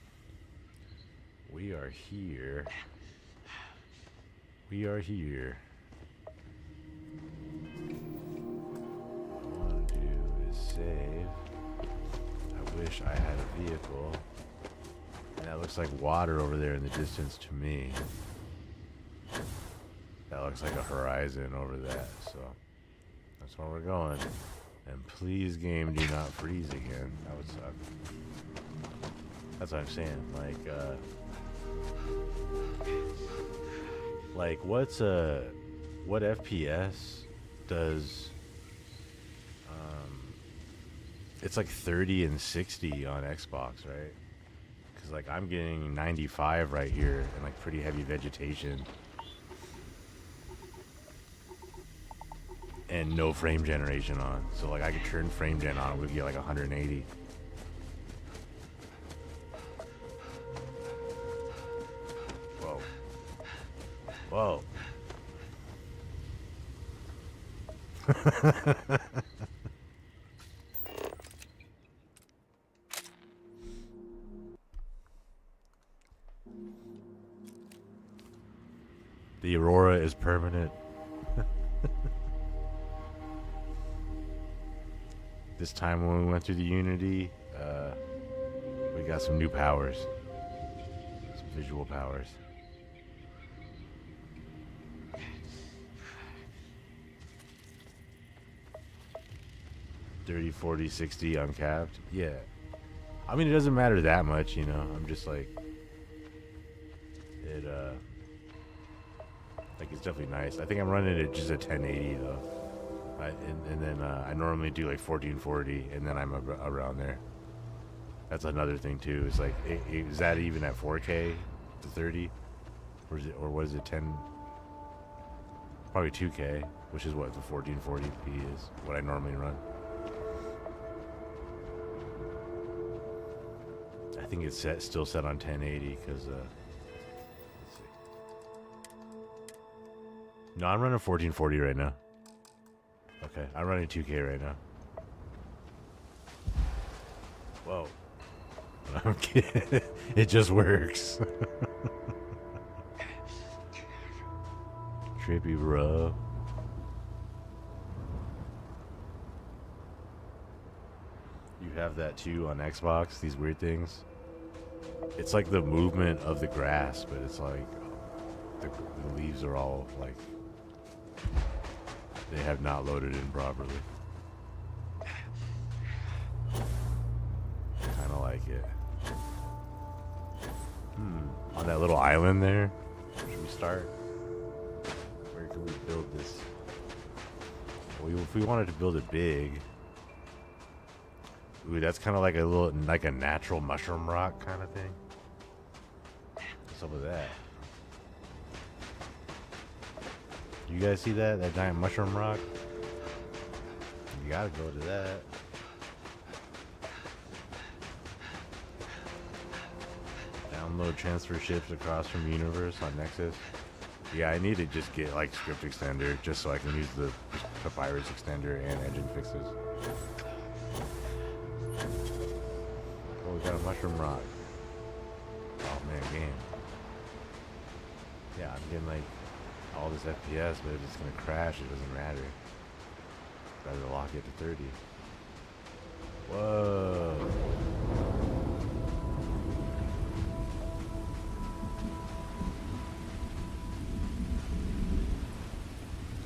we are here. We are here. What I want to do is save. I wish I had a vehicle. And that looks like water over there in the distance to me. That looks like a horizon over that, so that's where we're going. And please, game, do not freeze again. That would suck. That's what I'm saying. Like what FPS does? It's like 30 and 60 on Xbox, right? Because like I'm getting 95 right here and like pretty heavy vegetation. And no frame generation on. So like I could turn frame gen on, we'd get like 180. Whoa. Whoa. The Aurora is permanent. This time when we went through the Unity, we got some new powers. Some visual powers. $30, $40, $60 uncapped. Yeah. I mean, it doesn't matter that much, you know. I'm just like... Like, it's definitely nice. I think I'm running it just at 1080, though. And then I normally do like 1440, and then I'm around there. That's another thing too. It's like, is that even at 4K to 30, or is it, or what is it, 10? Probably 2K, which is what the 1440p is. What I normally run. I think it's still set on 1080 because. Let's see. No, I'm running 1440 right now. Okay, I'm running 2K right now. Whoa. I'm kidding. It just works. Trippy, bro. You have that too on Xbox, these weird things. It's like the movement of the grass, but it's like the leaves are all like... They have not loaded in properly. Kinda like it. On that little island there. Where should we start? Where can we build this? If we wanted to build it big. Ooh, that's kind of like a natural mushroom rock kind of thing. What's up with that? You guys see that? That giant mushroom rock? You gotta go to that. Download transfer ships across from universe on Nexus. Yeah, I need to just get like script extender just so I can use the papyrus extender and engine fixes. Oh, we got a mushroom rock. Oh man, game. Yeah, I'm getting like all this FPS, but if it's gonna crash, it doesn't matter. Better lock it to 30. Whoa.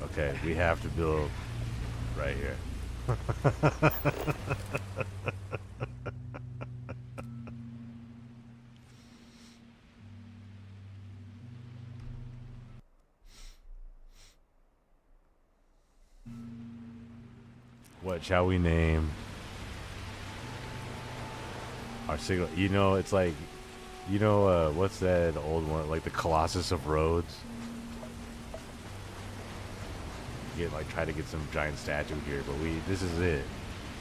Okay, we have to build right here. What shall we name our signal? You know, it's like, you know, what's that old one? Like the Colossus of Rhodes. Get like try to get some giant statue here, but this is it.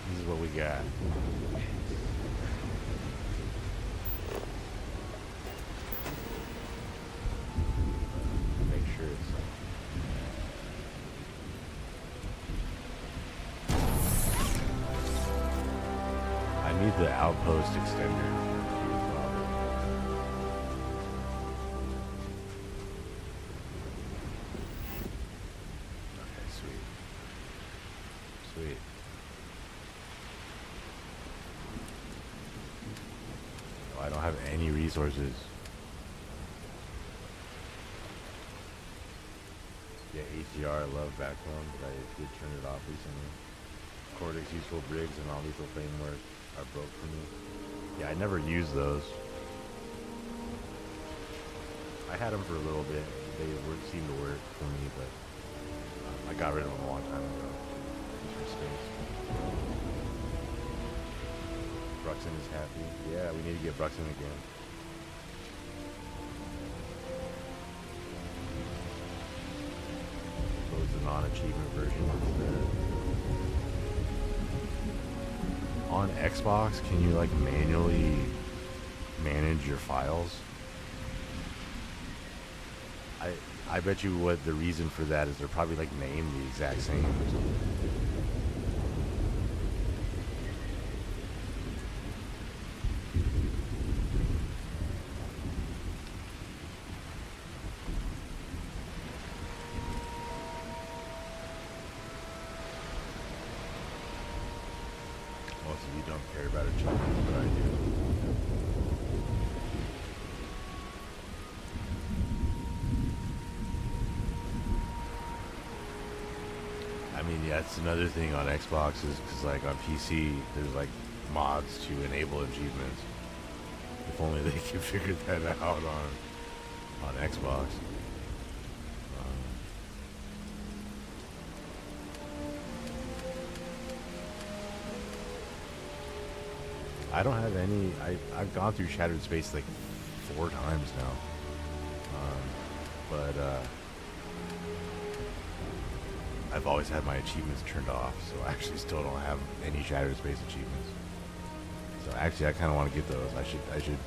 This is what we got. Make sure it's. I need the outpost extender. Sweet. Oh, I don't have any resources. Yeah, ATR, I love backbone, but I did turn it off recently. Cortex useful brigs and non-lethal framework are broke for me. Yeah, I never used those. I had them for a little bit. They seemed to work for me, but I got rid of them a long time ago. Space. Bruxton is happy. Yeah, we need to get Bruxton again. Loads the non-achievement version instead. On Xbox, can you like manually manage your files? I bet you what the reason for that is they're probably like named the exact same or something. Most of you don't care about achievements, but I do. I mean, yeah, it's another thing on Xbox is because, like, on PC, there's, like, mods to enable achievements. If only they could figure that out on Xbox. I don't have any. I've gone through Shattered Space like 4 times now, but I've always had my achievements turned off, so I actually still don't have any Shattered Space achievements. So actually, I kind of want to get those. I should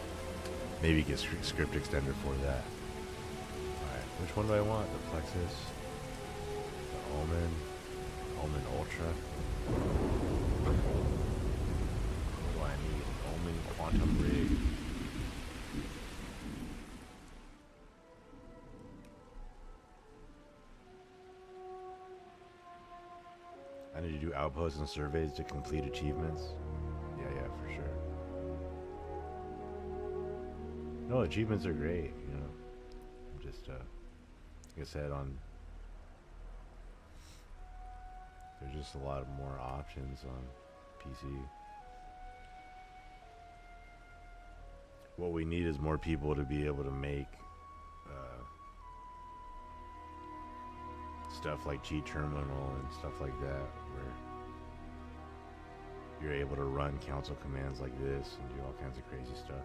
maybe get script extender for that. All right, which one do I want? The Plexus, the Omen Ultra. What do I need? Omen Quantum Rig. I need to do outposts and surveys to complete achievements. Yeah, for sure. No, achievements are great, you know. Just, like I said, there's just a lot more options on PC. What we need is more people to be able to make stuff like G Terminal and stuff like that, where you're able to run console commands like this and do all kinds of crazy stuff.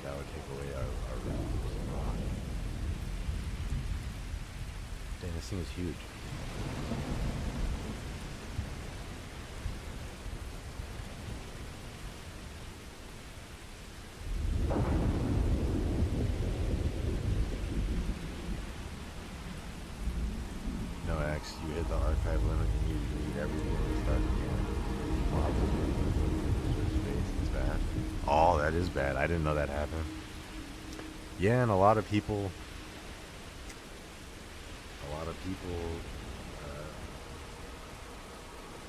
That would take away our room. Dang, this thing is huge. No, X, you hit the archive limit and you delete everything and start again. It's bad. Oh, that is bad. I didn't know that happened. Yeah, and a lot of people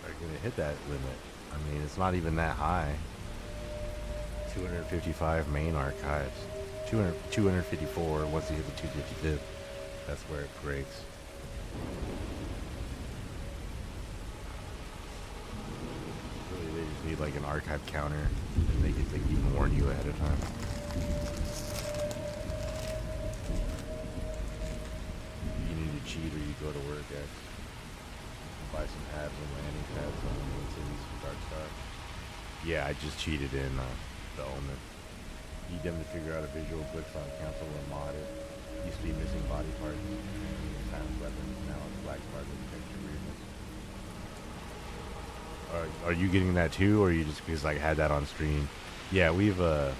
are gonna hit that limit. I mean, it's not even that high. 255 main archives. 254 once you hit the 255th. That's where it breaks. Really, they just need like an archive counter, and they can even warn you ahead of time. You need to cheat or you go to work, X. Buy some pads and landing pads on the cities from Dark Star. Yeah, I just cheated in the Omen. Need them to figure out a visual glitch on cancel or mod it. Used to be missing body parts and silent weapons. Now it's black part with texture weirdness. Are you getting that too, or you just because I had that on stream? Yeah, we've the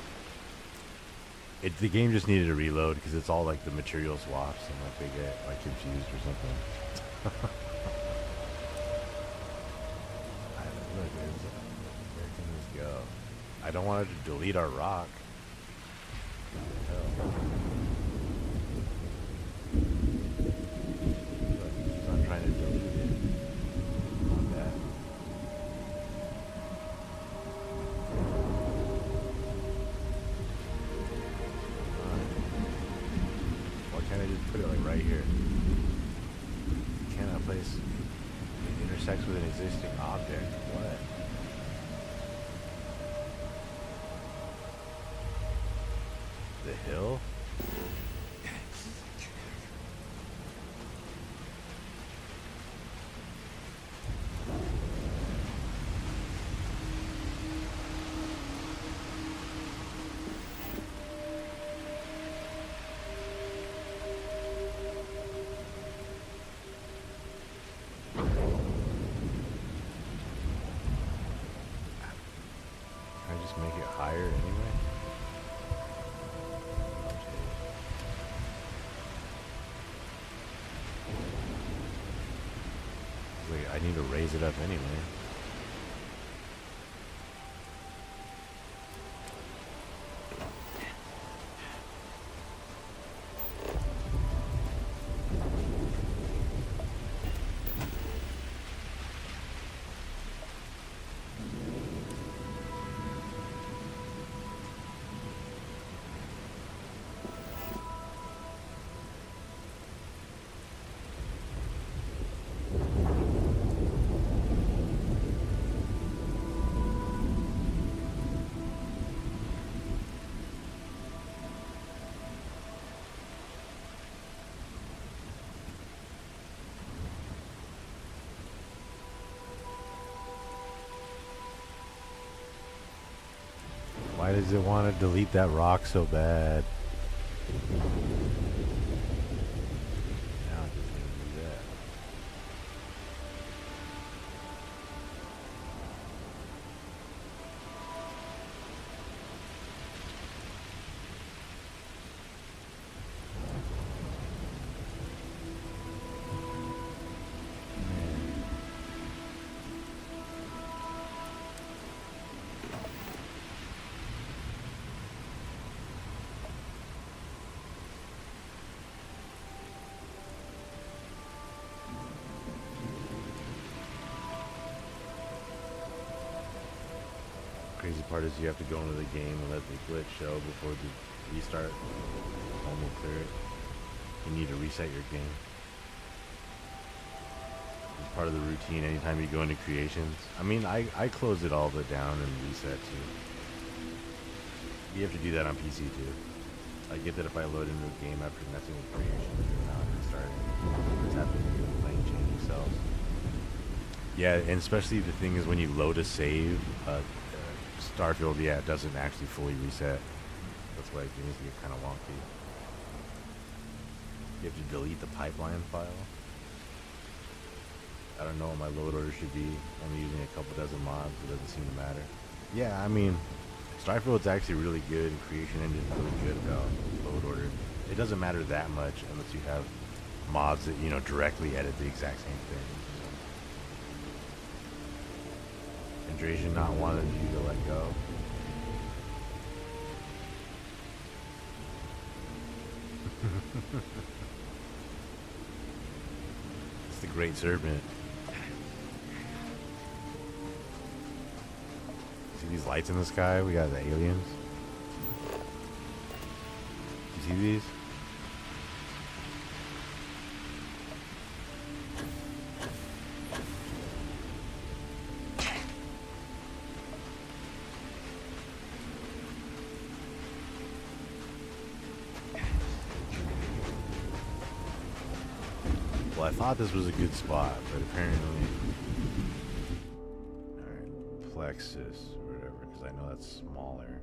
game just needed a reload because it's all like the material swaps and like they get like confused or something. Look, where can this go? I don't want it to delete our rock. Hell. Look, it keeps on trying to delete it. On that. Why can't I just put it like right here? Can I place? It intersects with an existing object. What? The hill? Can I just make it higher anyway? Wait, I need to raise it up anyway. Why does it want to delete that rock so bad? Now it doesn't even do that. Crazy part is you have to go into the game and let the glitch show before the restart. home will clear it. You need to reset your game. It's part of the routine anytime you go into creations. I mean, I close it all but down and reset too. You have to do that on PC too. I get that if I load into a game after messing with creations, you're not restarting. It's happening when you're playing changing cells. Yeah, and especially the thing is when you load a save, Starfield, yeah, it doesn't actually fully reset. That's why games get kind of wonky. You have to delete the pipeline file. I don't know what my load order should be. I'm using a couple dozen mods. It doesn't seem to matter. Yeah, I mean, Starfield's actually really good. Creation Engine's really good about load order. It doesn't matter that much unless you have mods that, you know, directly edit the exact same thing. And Drazian not wanting you to let go. It's the Great Serpent. See these lights in the sky? We got the aliens. You see these? Well, I thought this was a good spot, but apparently... Alright, plexus. Because I know that's smaller.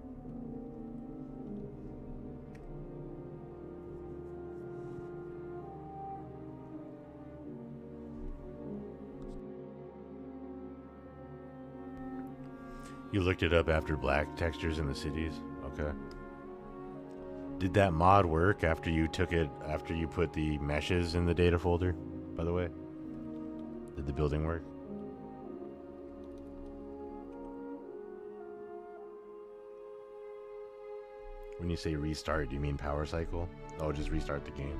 You looked it up after black textures in the cities? Okay. Did that mod work after you took it, after you put the meshes in the data folder, by the way? Did the building work? When you say restart, do you mean power cycle? Oh, just restart the game.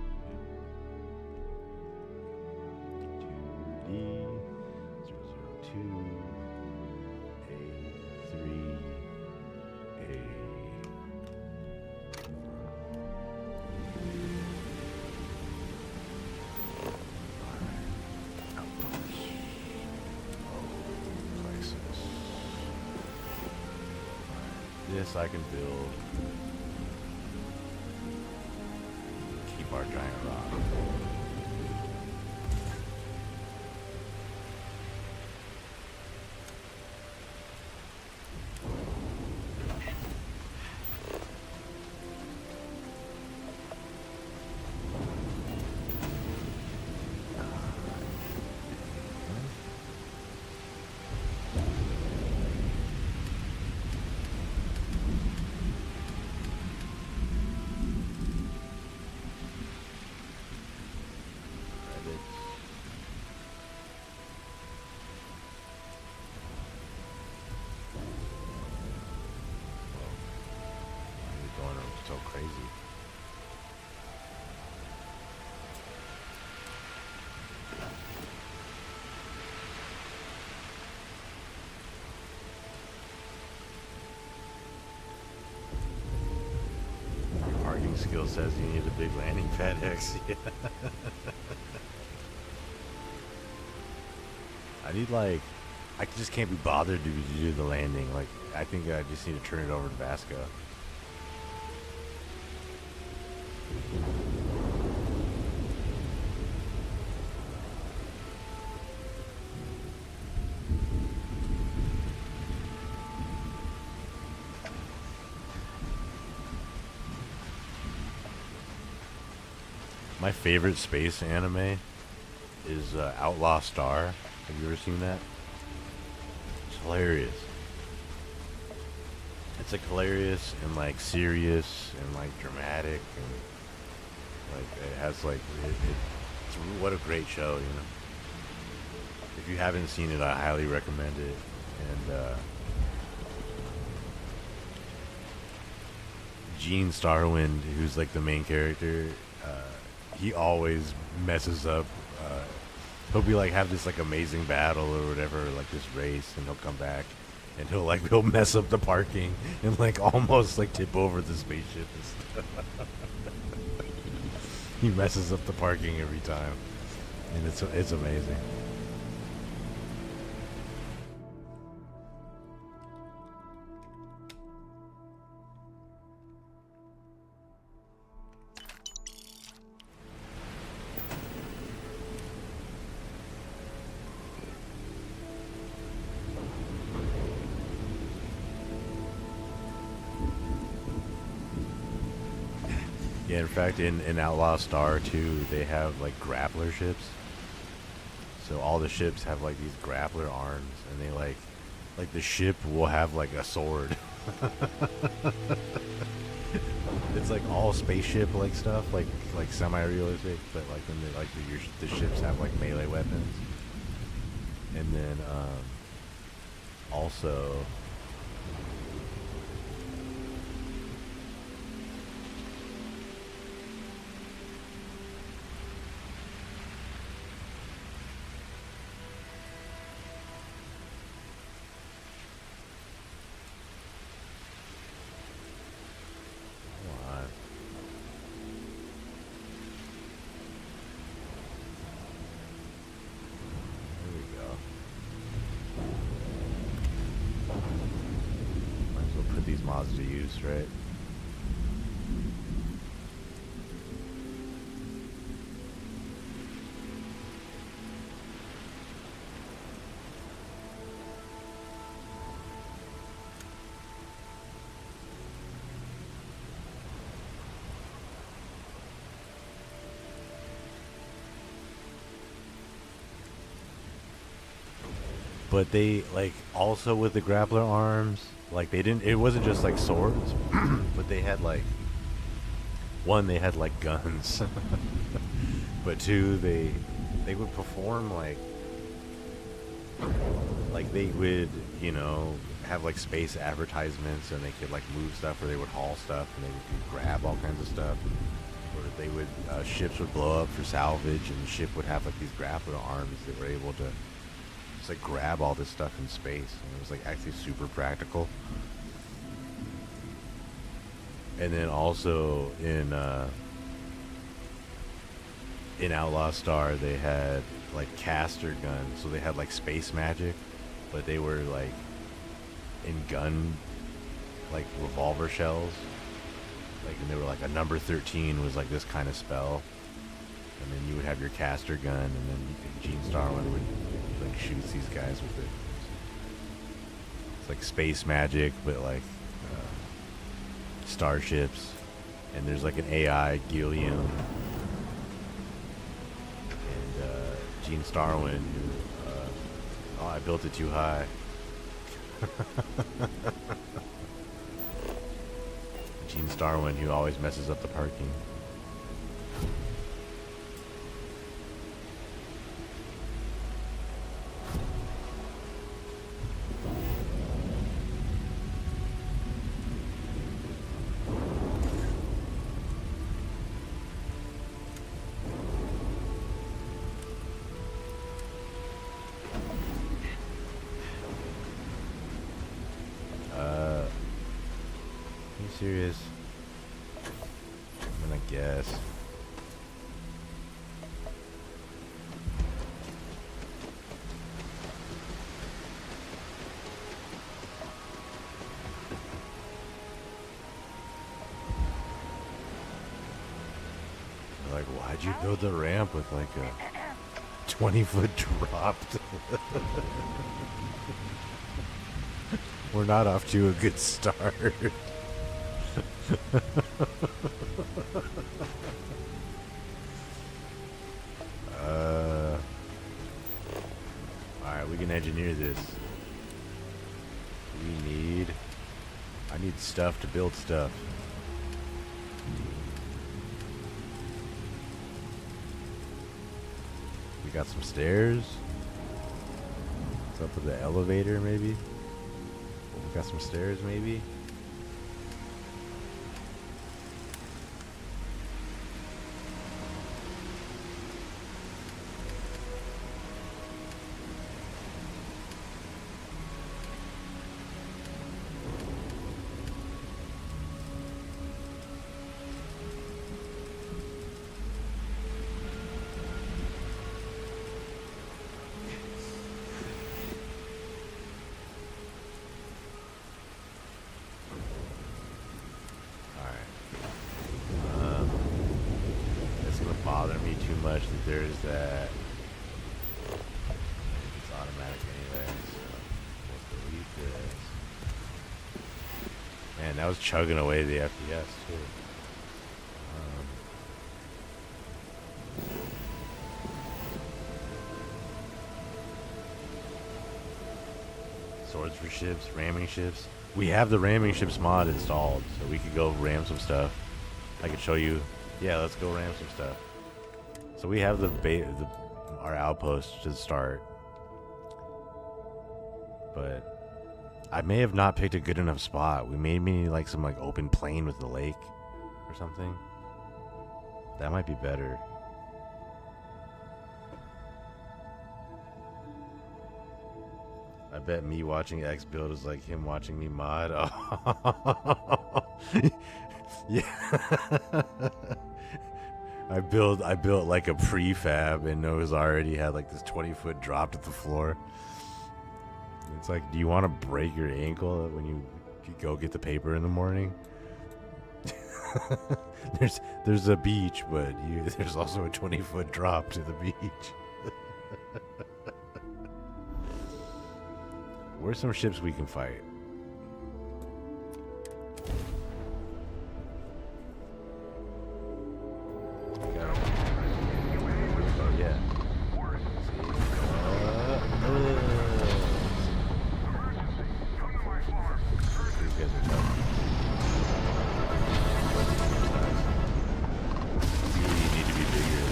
2D 002 A3 A. Outpost. Oh, places. This I can build. Our giant rock. So crazy. Your parking skill says you need a big landing pad X. Yeah. I need I just can't be bothered to do the landing. Like, I think I just need to turn it over to Vasco. My favorite space anime is Outlaw Star. Have you ever seen that? It's hilarious. It's like hilarious and like serious and like dramatic and like it has like it's what a great show, you know. If you haven't seen it, I highly recommend it. And Gene Starwind, who's like the main character, he always messes up. He'll be like have this like amazing battle or whatever, like this race, and he'll come back and he'll mess up the parking and like almost like tip over the spaceship and stuff. He messes up the parking every time, and it's amazing. Yeah, in fact, in Outlaw Star 2, they have like grappler ships. So all the ships have like these grappler arms, and they like the ship will have like a sword. It's like all spaceship like stuff, like semi-realistic, but like then the ships have like melee weapons, and then also. Mods to use, right? But they like also with the grappler arms. Like it wasn't just like swords, but they had like, one, they had like guns, but two, they would perform like they would, you know, have like space advertisements, and they could like move stuff, or they would haul stuff, and they would grab all kinds of stuff, or they would, ships would blow up for salvage, and the ship would have like these grappler arms that were able to just like grab all this stuff in space, and it was like actually super practical. And then also in Outlaw Star, they had like caster guns, so they had like space magic, but they were like in gun, like revolver shells, like, and they were like a number 13 was like this kind of spell, and then you would have your caster gun, and then Gene Starwind would like shoot these guys with it. It's like space magic, but like starships, and there's like an AI Gilliam, and Gene Starwind, who, oh, I built it too high. Gene Starwind, who always messes up the parking. Serious? I'm gonna guess. Like, why'd you build the ramp with like a 20-foot drop? We're not off to a good start. Alright, we can engineer this. I need stuff to build stuff. We got some stairs. What's up with the elevator, maybe? We got some stairs, maybe? much that there's that. It's automatic anyway, so we'll delete this. Man, that was chugging away the FPS too. Swords for ships, ramming ships. We have the ramming ships mod installed, so we could go ram some stuff. I could show you. Yeah, let's go ram some stuff. So we have our outpost to start, but I may have not picked a good enough spot. We may need like some like open plain with the lake or something. That might be better. I bet me watching X build is like him watching me mod. Oh. Yeah. I built like a prefab and it was already had like this 20-foot drop to the floor. It's like, do you want to break your ankle when you go get the paper in the morning? there's a beach, but there's also a 20-foot drop to the beach. Where's some ships we can fight? Oh yeah. These guys are tough. You need to be bigger.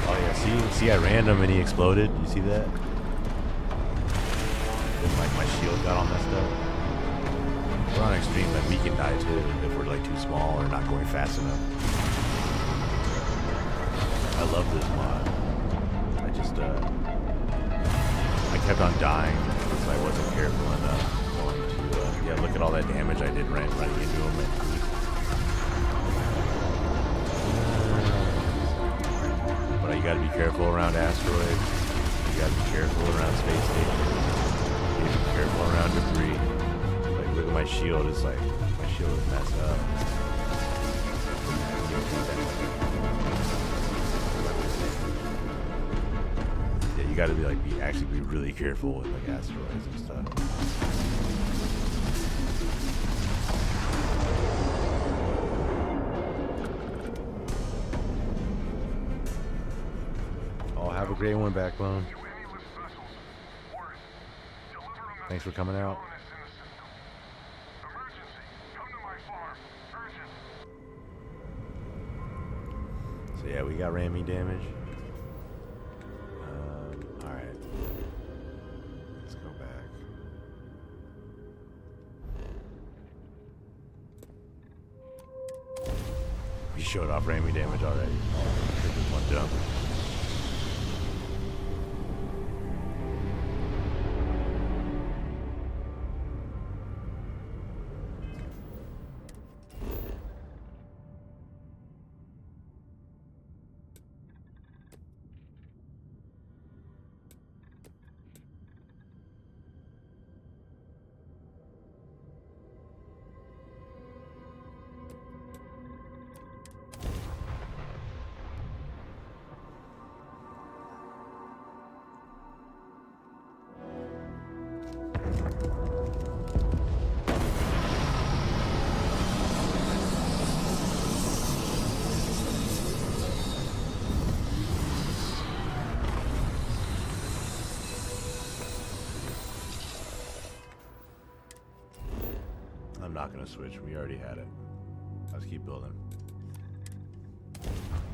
Oh yeah, see I ran him and he exploded. You see that? Then like my shield got all messed up. We're on extreme, like we can die too if we're like too small or not going fast enough. I love this mod. I kept on dying because I wasn't careful enough going to, yeah, look at all that damage I did running into him. But you gotta be careful around asteroids. You gotta be careful around space stations. You gotta be careful around debris. Like, look at my shield. It's like, my shield is messed up. Yeah, you gotta be like, actually be really careful with like asteroids and stuff. Have a great one, Backbone. Thanks for coming out. So yeah, we got ramming damage. Alright. Let's go back. We showed off ramming damage already. Took this one jump. I'm not gonna switch. We already had it. Let's keep building.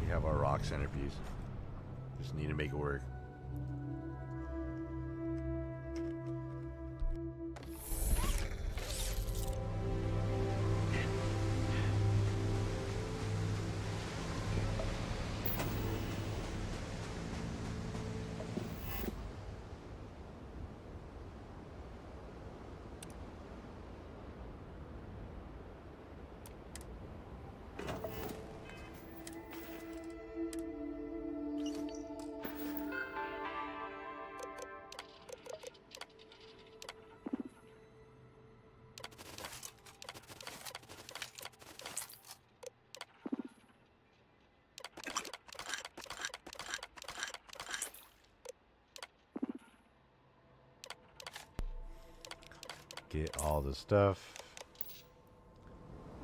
We have our rock centerpiece. Just need to make it work. get all the stuff.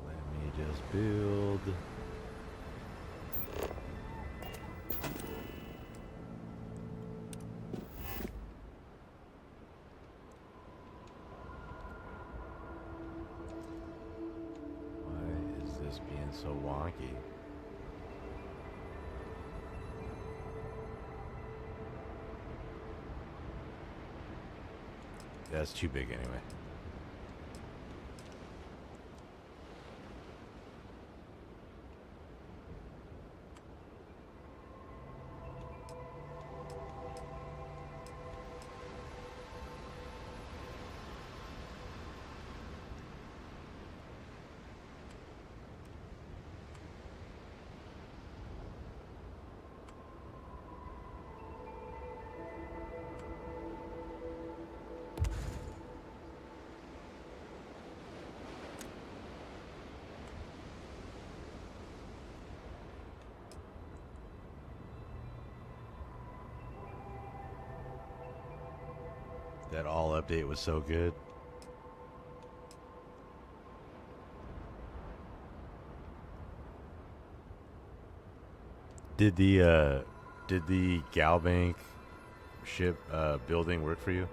Let me just build. Why is this being so wonky? That's too big anyway. That all update was so good. Did the Galbank ship building work for you?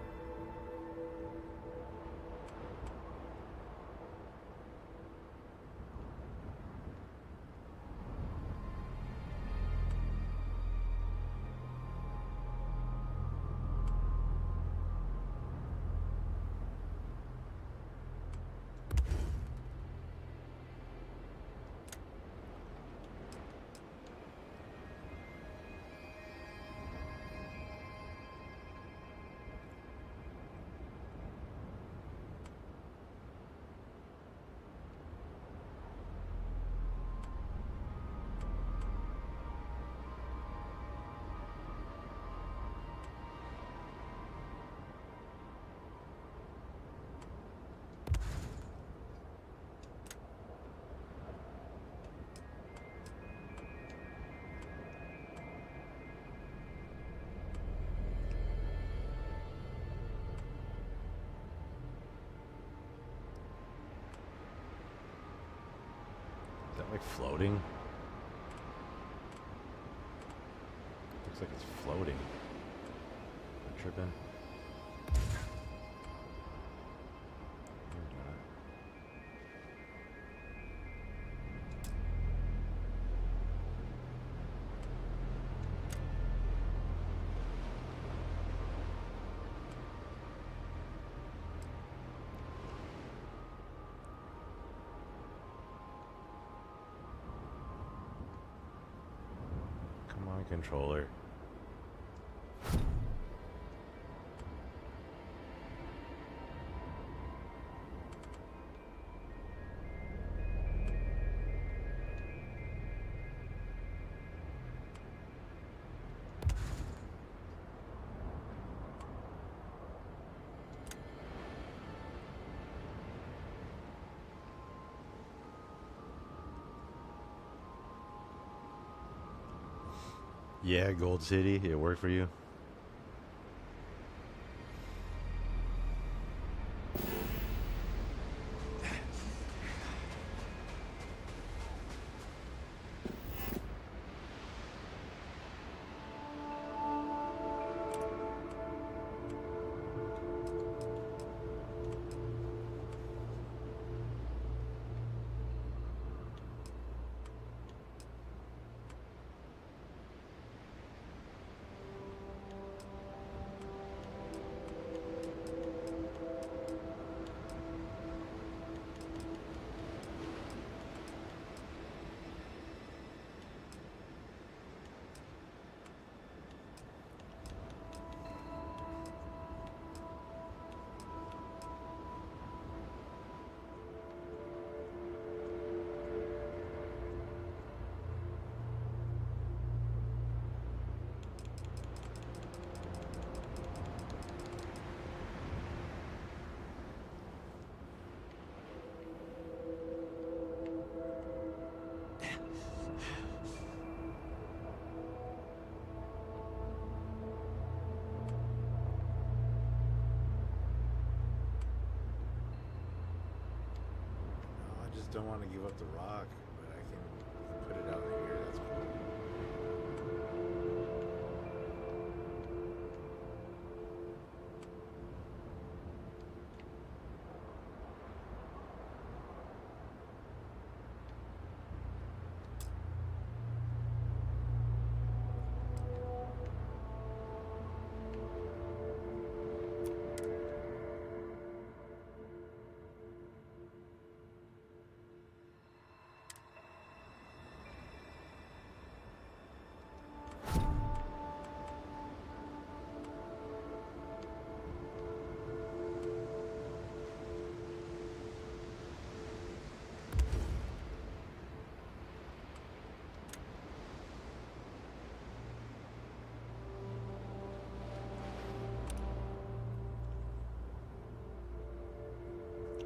Is that like floating? Looks like it's floating. Am I tripping? You're not. Come on, controller. Yeah, Gold City, it worked for you? don't want to give up the rock, but I can put it out here. That's cool.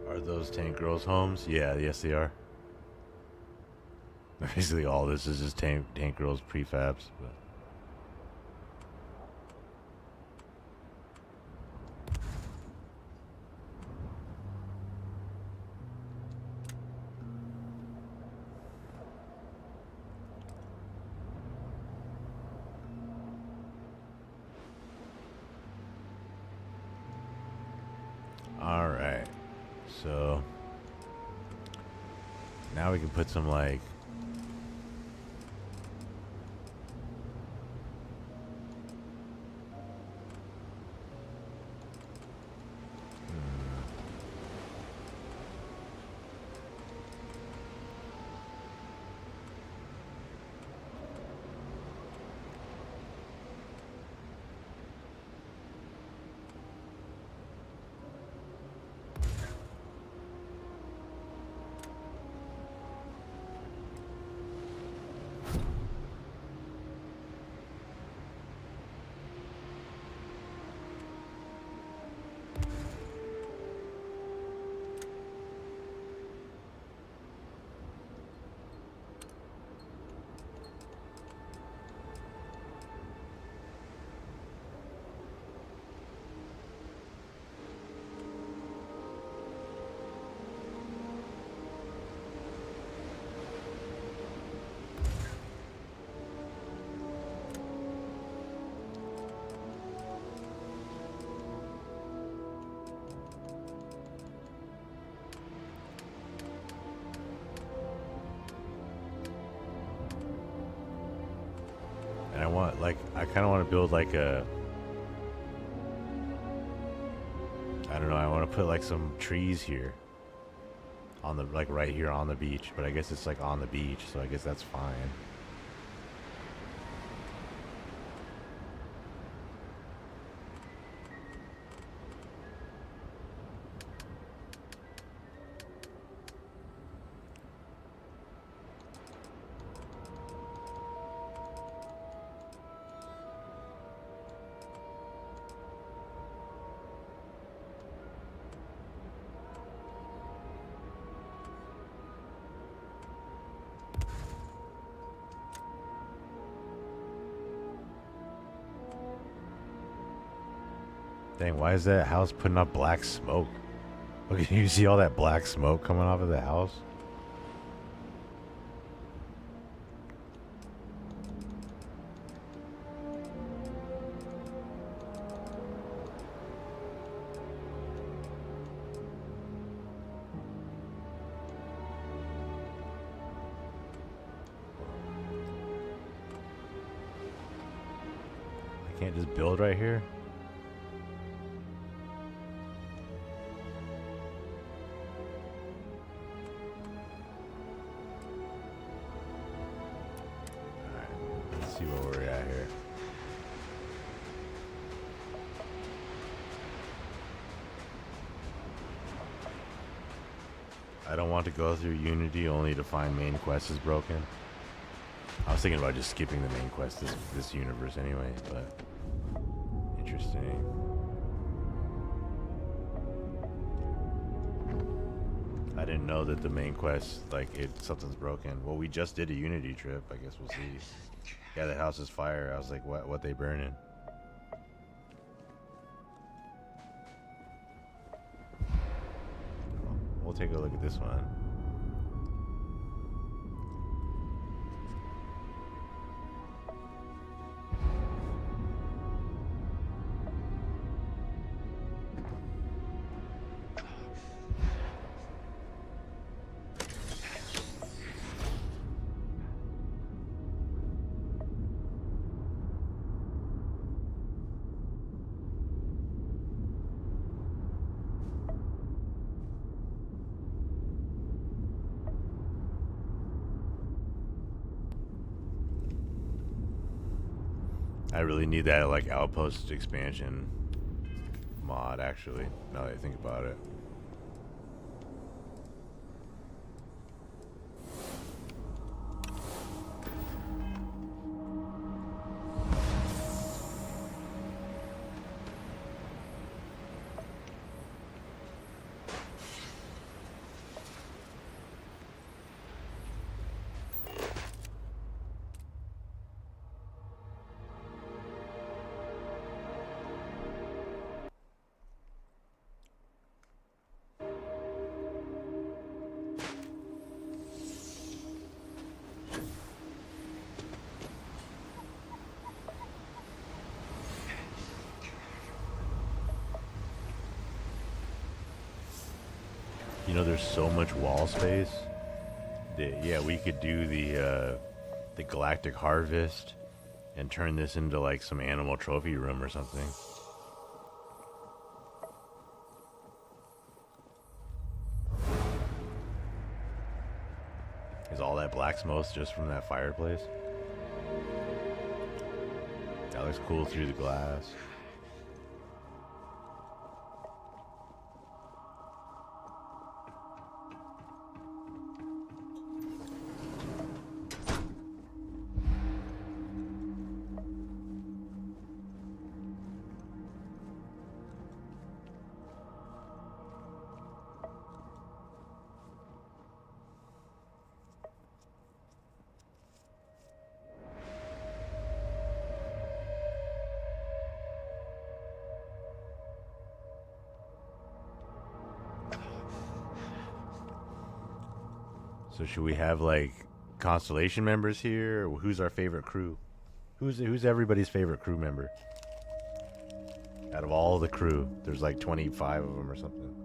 Are those tank girls' homes? Yeah, yes they are. Basically all this is just tank girls' prefabs. But. All right. So now we can put some like and I want like I kind of want to build like a I don't know, I want to put like some trees here on the like right here on the beach, but I guess it's like on the beach, so I guess that's fine. Dang, why is that house putting up black smoke? Look, can you see all that black smoke coming off of the house? I can't just build right here? See where we're at here. I don't want to go through Unity only to find main quest is broken. I was thinking about just skipping the main quest this universe anyway, but interesting. I didn't know that the main quest, like, something's broken. Well, we just did a Unity trip. I guess we'll see. Yeah, the house is fire. I was like, what they burning? We'll take a look at this one. I really need that like outpost expansion mod actually, now that I think about it. You know, there's so much wall space that, yeah, we could do the galactic harvest and turn this into like some animal trophy room or something. Is all that black smoke just from that fireplace? That looks cool through the glass. So should we have like constellation members here? Or who's our favorite crew? Who's everybody's favorite crew member? Out of all the crew, there's like 25 of them or something.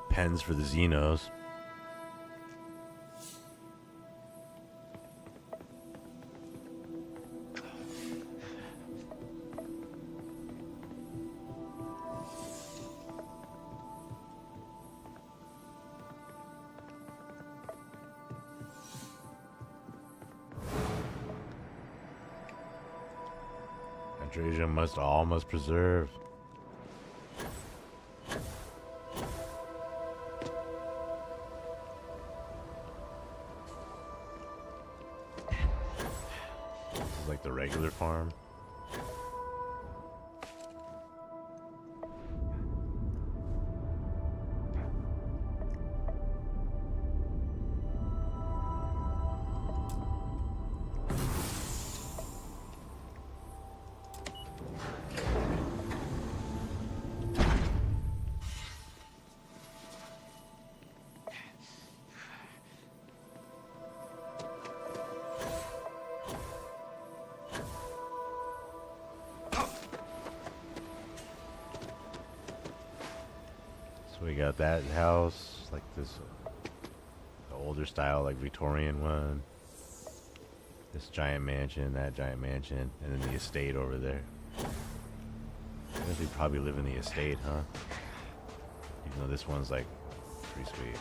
Pens for the Xenos. Andresia must preserve. Like the regular farm. So we got that house, like this the older style, like Victorian one. This giant mansion, that giant mansion, and then the estate over there. I guess we probably live in the estate, huh? Even though this one's like pretty sweet.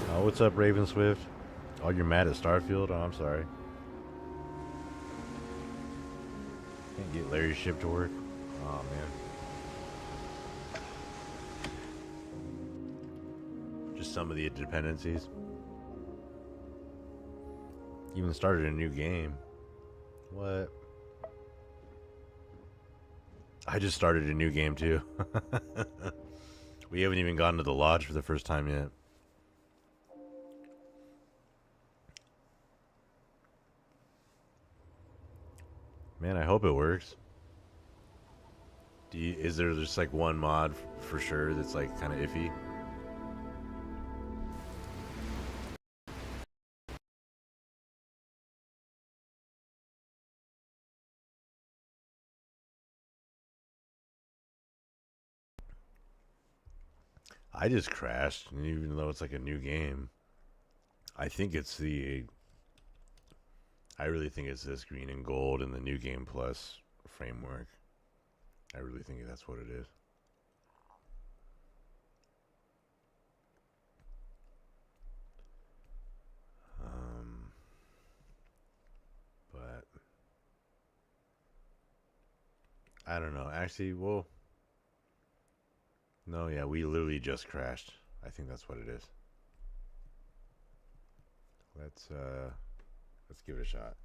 Oh, what's up, Raven Swift? Oh, you're mad at Starfield? Oh, I'm sorry. Can't get Larry's ship to work. Oh, man. Just some of the dependencies. Even started a new game. What? I just started a new game, too. We haven't even gotten to the lodge for the first time yet. Man, I hope it works. Is there just like one mod for sure that's like kind of iffy? I just crashed, and even though it's like a new game, I think it's I really think it's this green and gold in the new game plus framework. I really think that's what it is. But I don't know. Actually, well, no, yeah, we literally just crashed. I think that's what it is. Let's give it a shot.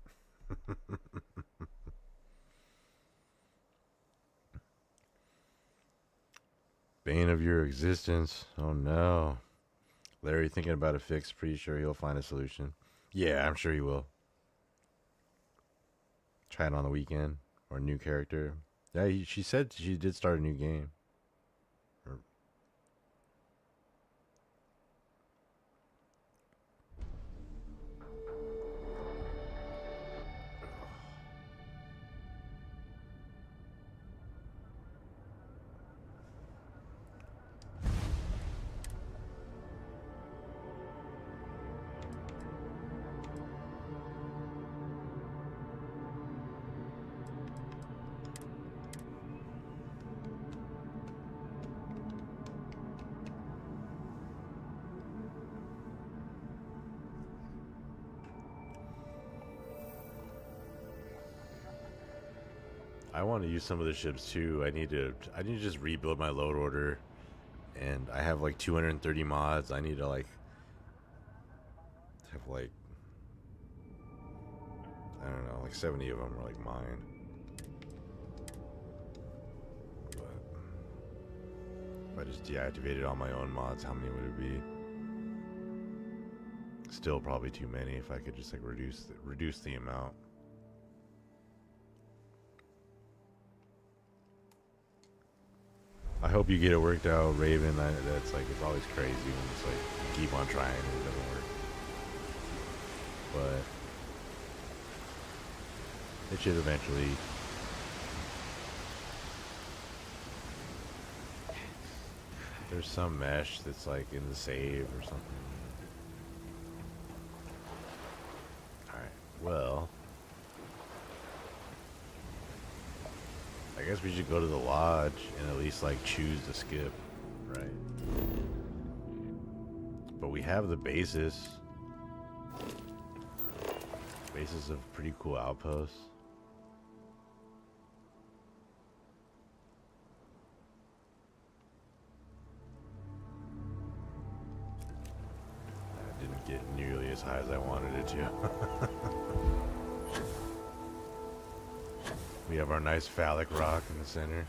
Bane of your existence. Oh no. Larry thinking about a fix. Pretty sure he'll find a solution. Yeah, I'm sure he will. Try it on the weekend. Or a new character. Yeah, she said she did start a new game. I want to use some of the ships too. I need to just rebuild my load order, and I have like 230 mods. I need to like have like, I don't know, like 70 of them are like mine. But if I just deactivated all my own mods, how many would it be? Still probably too many. If I could just like reduce the amount. I hope you get it worked out, Raven. That's like, it's always crazy when it's like you keep on trying and it doesn't work. But it should eventually. There's some mesh that's like in the save or something. Alright, well, I guess we should go to the lodge and at least like choose to skip, right? But we have the basis. Traces of pretty cool outposts. That didn't get nearly as high as I wanted it to. We have our nice phallic rock in the center.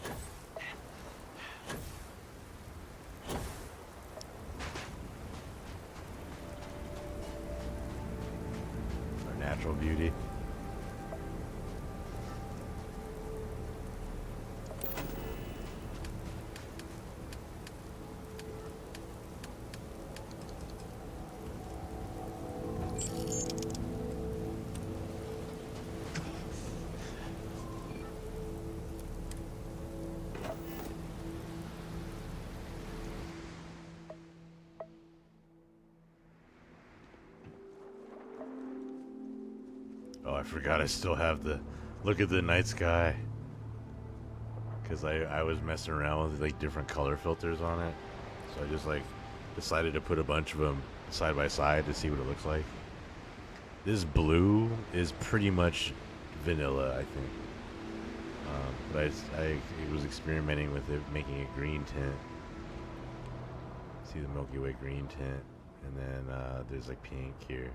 Our natural beauty. Oh, I forgot I still have the look at the night sky. Because I was messing around with like different color filters on it. So I just like decided to put a bunch of them side by side to see what it looks like. This blue is pretty much vanilla, I think. But I was experimenting with it, making a green tint. See the Milky Way green tint. And then there's like pink here.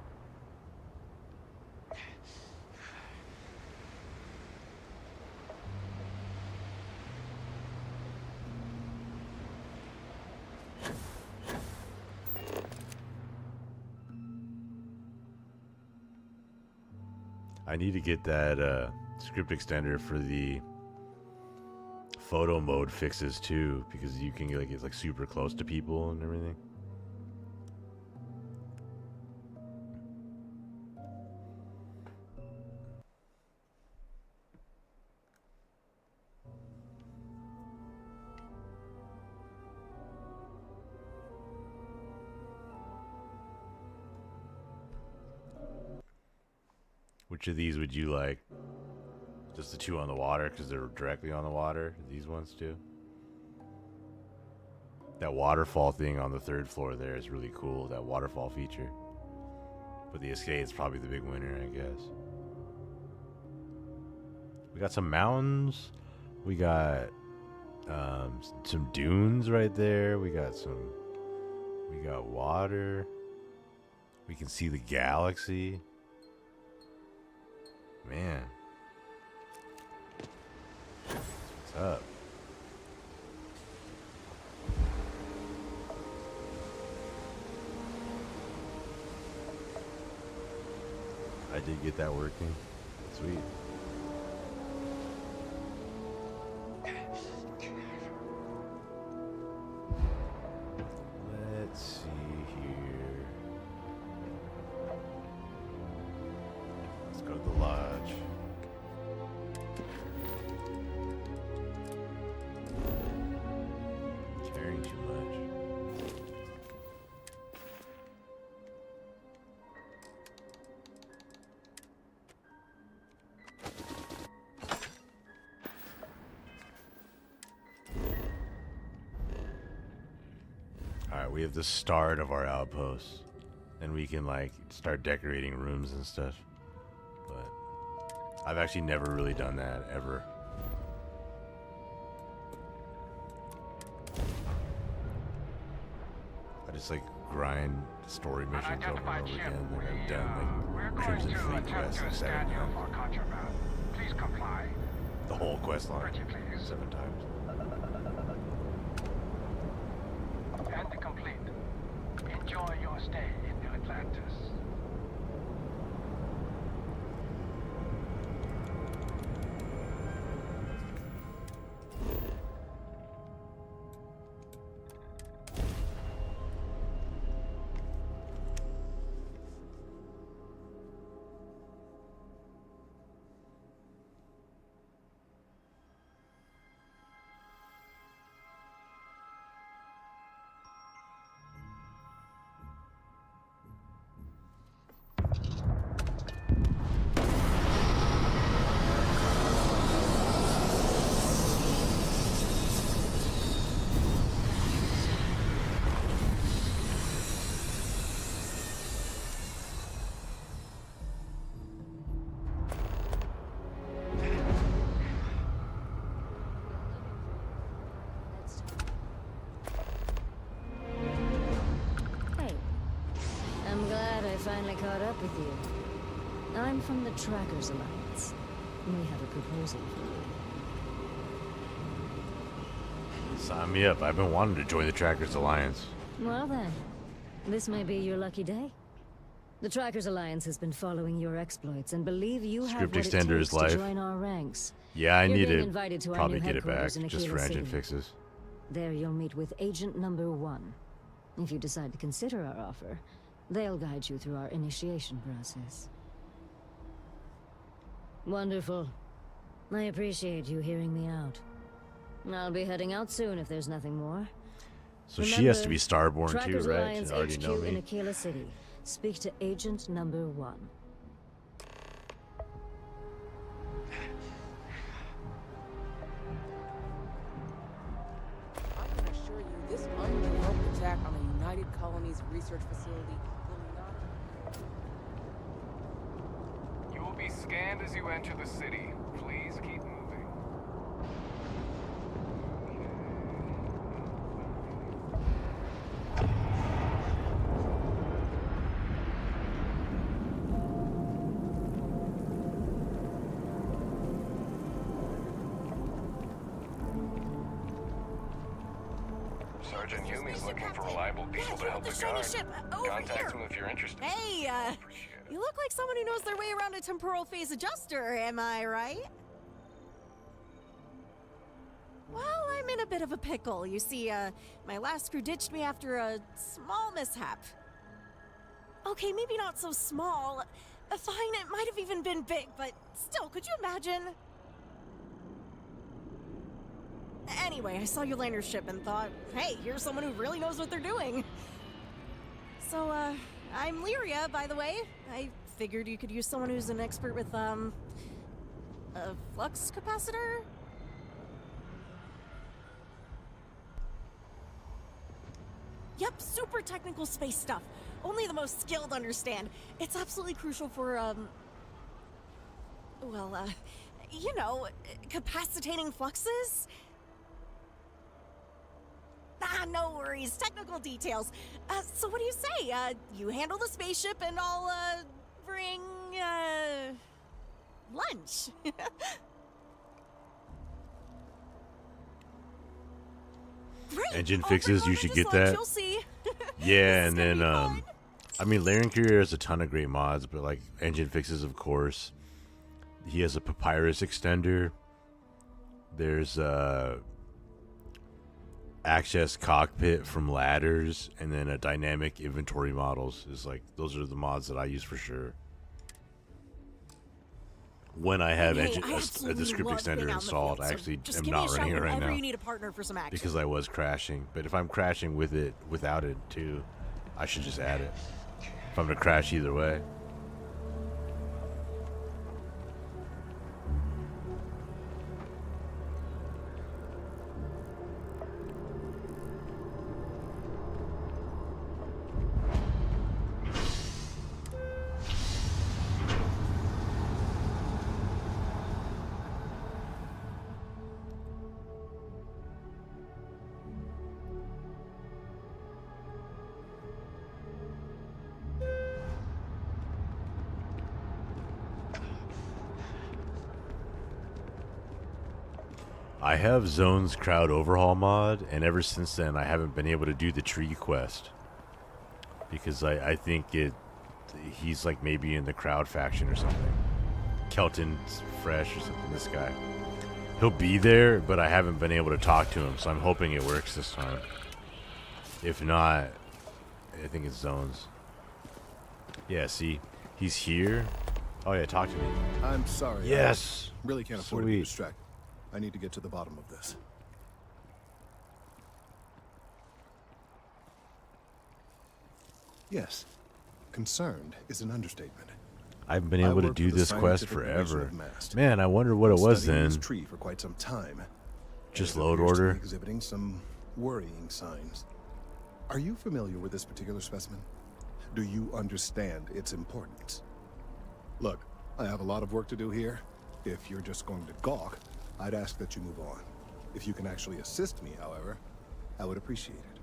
I need to get that script extender for the photo mode fixes too, because you can like get like super close to people and everything. Which of these would you like? Just the two on the water because they're directly on the water? These ones too? That waterfall thing on the third floor there is really cool, that waterfall feature. But the escape is probably the big winner, I guess. We got some mountains. We got some dunes right there. We got water. We can see the galaxy. Man. What's up? I did get that working. Sweet. Let's see here. Let's go to the lodge. Carrying too much. Alright, we have the start of our outpost. And we can like start decorating rooms and stuff. But I've actually never really done that ever. I just like grind story missions over and over again. Like I've done like Crimson Fleet quests like 7 times. Please comply. The whole quest line Pretty please. 7 times. And complete. Enjoy your stay in New Atlantis. finally caught up with you. I'm from the Trackers Alliance. We have a proposal for you. Sign me up. I've been wanting to join the Trackers Alliance. Well then, this may be your lucky day. The Trackers Alliance has been following your exploits and believe you have Script what it extender takes is life. to join our ranks. Yeah, I You're need being to invited to our probably new get it back headquarters in just for Aquila engine City. fixes. There you'll meet with Agent Number 1. If you decide to consider our offer, they'll guide you through our initiation process. Wonderful. I appreciate you hearing me out. I'll be heading out soon if there's nothing more. So she has to Remember, be Starborn Trackers too, right? Alliance She already HQ know in me. Aquila City. Speak to Agent Number 1. I can assure you, this unprovoked attack on the United Colonies research facility will not. You will be scanned as you enter the city. Please keep moving. Sergeant Yumi's looking for reliable people to help the guard. Contact him if you're interested. Hey, Appreciate it. you look like someone who knows their way around a temporal phase adjuster, am I right? Well, I'm in a bit of a pickle. You see, my last crew ditched me after a small mishap. Okay, maybe not so small. Fine, it might have even been big, but still, could you imagine? Anyway, I saw you land your ship and thought, hey, here's someone who really knows what they're doing. So, I'm Lyria, by the way. I figured you could use someone who's an expert with, a flux capacitor? Yep, super technical space stuff. Only the most skilled understand. It's absolutely crucial for, you know, capacitating fluxes. Ah, no worries. Technical details. So what do you say? You handle the spaceship and I'll, bring, lunch. Great. Engine I'll fixes, bring you should Logan get his lunch, that. You'll see. Yeah, This and is then gonna be fun. I mean, Larian Courier has a ton of great mods, but like engine fixes, of course. He has a papyrus extender. There's access cockpit from ladders, and then a dynamic inventory models is like those are the mods that I use for sure. When I have Hey, engine, I the absolutely script love being extender out in the installed, field, I so actually just am give me not a shout running it right whenever now you need a partner for some action. because I was crashing. But if I'm crashing with it without it too, I should just add it. If I'm gonna crash either way. I have Zone's crowd overhaul mod, and ever since then I haven't been able to do the tree quest. Because I think he's like maybe in the crowd faction or something. Kelton's fresh or something, this guy. He'll be there, but I haven't been able to talk to him, so I'm hoping it works this time. If not, I think it's Zone's. Yeah, see? He's here. Oh yeah, talk to me. I'm sorry. Yes! I really can't afford to be Sweet. distracted. I need to get to the bottom of this. Yes. Concerned is an understatement. I've been I able to worked do for the this quest Scientific Division forever. of Mast. Man, I wonder what it was Studying then. this tree for quite some time. Just and it load appears to be order. exhibiting some worrying signs. Are you familiar with this particular specimen? Do you understand its importance? Look, I have a lot of work to do here. If you're just going to gawk, I'd ask that you move on. If you can actually assist me, however, I would appreciate it.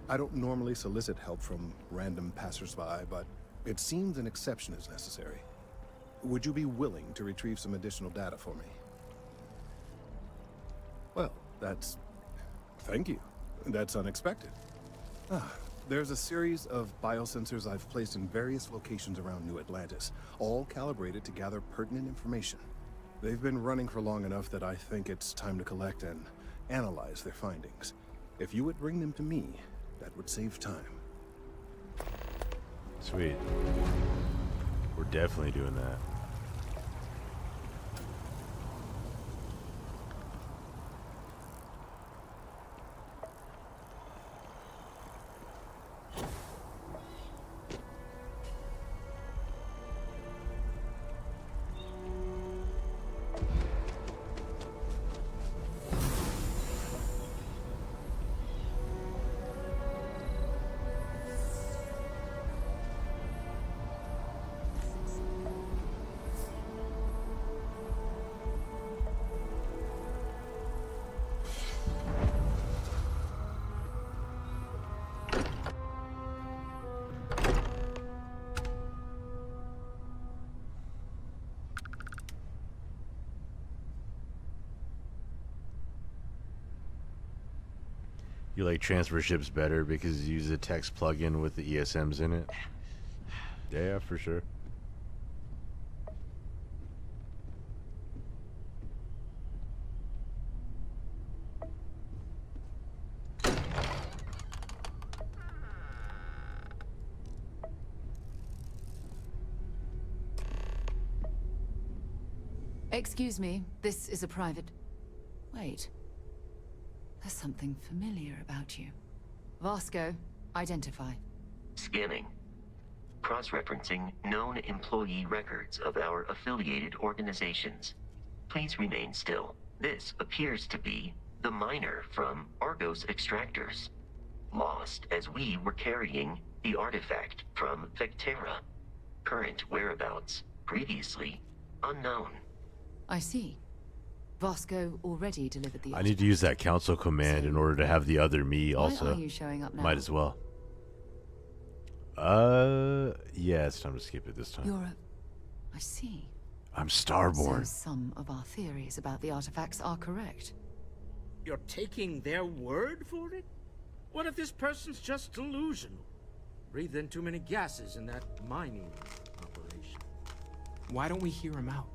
I don't normally solicit help from random passersby, but It seems an exception is necessary. Would you be willing to retrieve some additional data for me? Well, that's... Thank you. That's unexpected. There's a series of biosensors I've placed in various locations around New Atlantis, all calibrated to gather pertinent information. They've been running for long enough that I think it's time to collect and analyze their findings. If you would bring them to me, that would save time. Sweet. We're definitely doing that. You like transfer ships better because you use a text plugin with the ESMs in it? Yeah, for sure. Excuse me, this is a private... Wait. There's something familiar about you. Vasco, identify. Scanning. Cross-referencing known employee records of our affiliated organizations. Please remain still. This appears to be the miner from Argos Extractors. Lost as we were carrying the artifact from Vectera. Current whereabouts, previously unknown. I see. Vasco already delivered the I need to use that council command in order to have the other me Why also. are you showing up now? Might as well. Yeah, it's time to skip it this time. You're a... I see. I'm Starborn. So some of our theories about the artifacts are correct. You're taking their word for it? What if this person's just delusional? Breathed in too many gases in that mining operation. Why don't we hear him out?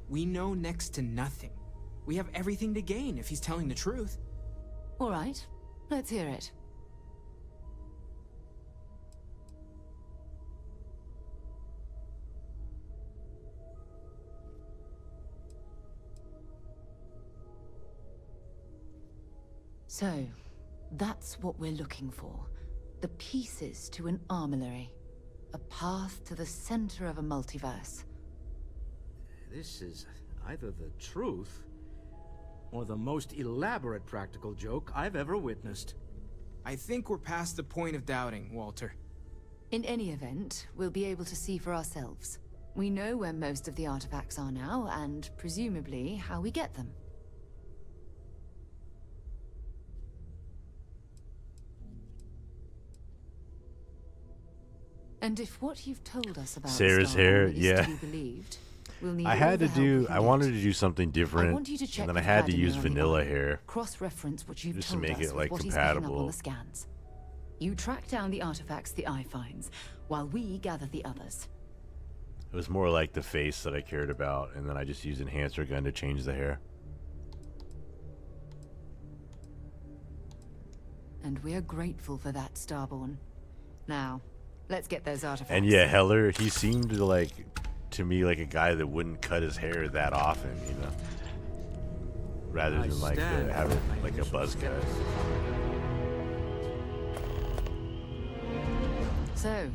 We know next to nothing. We have everything to gain if he's telling the truth. All right, let's hear it. So, that's what we're looking for. The pieces to an armillary. A path to the center of a multiverse. This is either the truth or the most elaborate practical joke I've ever witnessed. I think we're past the point of doubting, Walter. In any event, we'll be able to see for ourselves. We know where most of the artifacts are now, and presumably how we get them. And if what you've told us about Sarah's Starborn hair, is yeah. to be believed, we'll need I all had the to help we do, can I get. wanted to do something I different, want you to check and then I with had to Vladimir use on the vanilla other. hair. Cross-reference what you've Just to told make us it, with like, what he's picking up on compatible. the scans. You track down the artifacts the eye finds, while we gather the others. It was more like the face that I cared about, and then I just used enhancer gun to change the hair. And we're grateful for that, Starborn. Now, let's get those artifacts. And yeah, Heller, he seemed like, to me, like a guy that wouldn't cut his hair that often, you know? Rather than like have it like a buzz cut. So,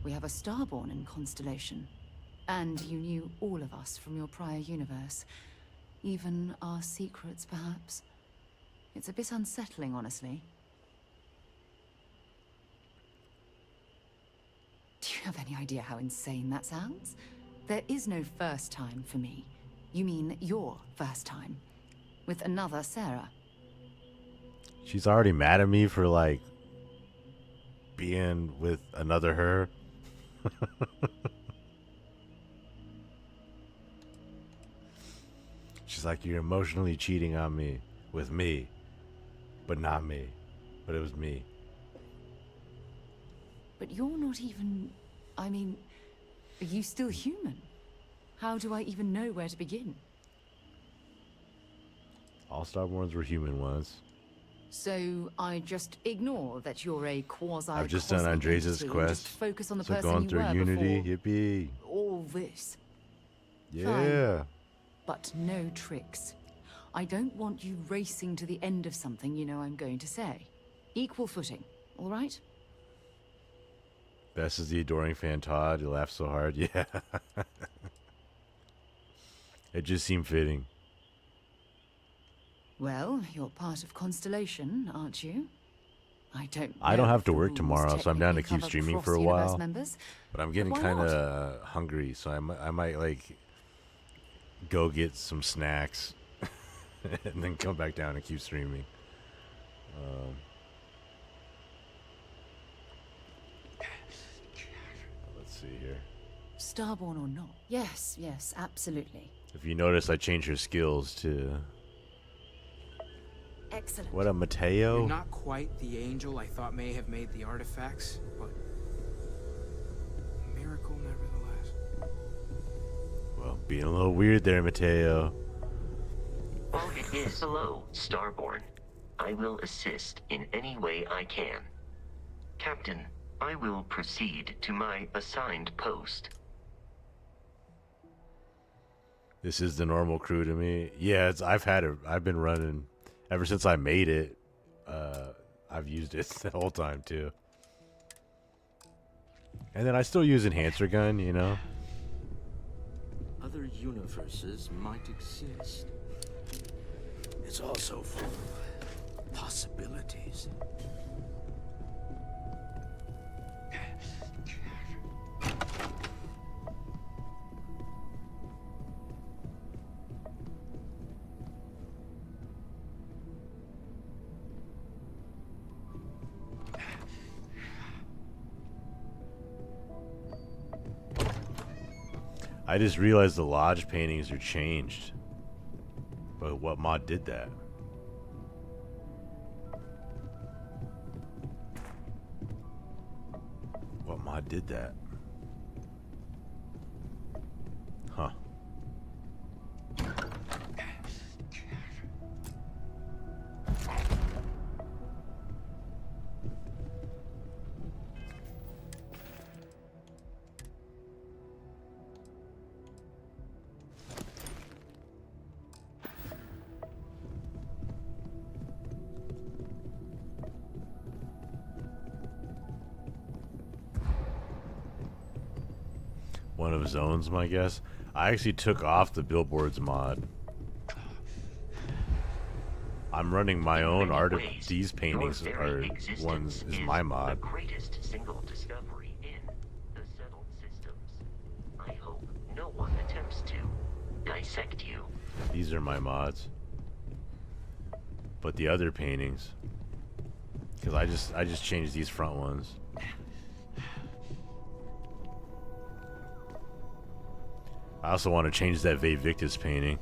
we have a Starborn in Constellation. And you knew all of us from your prior universe. Even our secrets, perhaps. It's a bit unsettling, honestly. Do you have any idea how insane that sounds? There is no first time for me. You mean your first time. With another Sarah. She's already mad at me for like being with another her. She's like, you're emotionally cheating on me with me, but not me. But it was me. But you're not even... I mean, are you still human? How do I even know where to begin? All Starborns were human once. So I just ignore that you're a quasi. I've just done Andres' quest. Just focus on the so person going you through were Unity, before yippee. all this. Yeah. Fine. But no tricks. I don't want you racing to the end of something you know I'm going to say. Equal footing, all right? Best is the adoring fan Todd. You laugh so hard. Yeah. It just seemed fitting. Well, you're part of Constellation, aren't you? I don't have to if the work rules tomorrow, so I'm down to technically keep cover streaming for a cross-universe while. members, But I'm getting why kind not? of hungry, so I might like go get some snacks and then come back down and keep streaming. Let's see here. Starborn or not? Yes, yes, absolutely. If you notice, I changed her skills to... Excellent. What, a Mateo? You're not quite the angel I thought may have made the artifacts, but a miracle nevertheless. Well, being a little weird there, Mateo. Oh, it is. Hello, Starborn. I will assist in any way I can. Captain, I will proceed to my assigned post. This is the normal crew to me. Yeah, I've been running ever since I made it. I've used it the whole time too. And then I still use enhancer gun, you know. Other universes might exist. It's also full of possibilities. I just realized the lodge paintings are changed. But what mod did that? What mod did that? Huh. One of Zone's, my guess. I actually took off the billboards mod. I'm running my own art. These paintings are ones is my mod. The greatest single discovery in the settled systems. I hope no one attempts to dissect you. These are my mods. But the other paintings, because I just changed these front ones. I also want to change that Victus painting.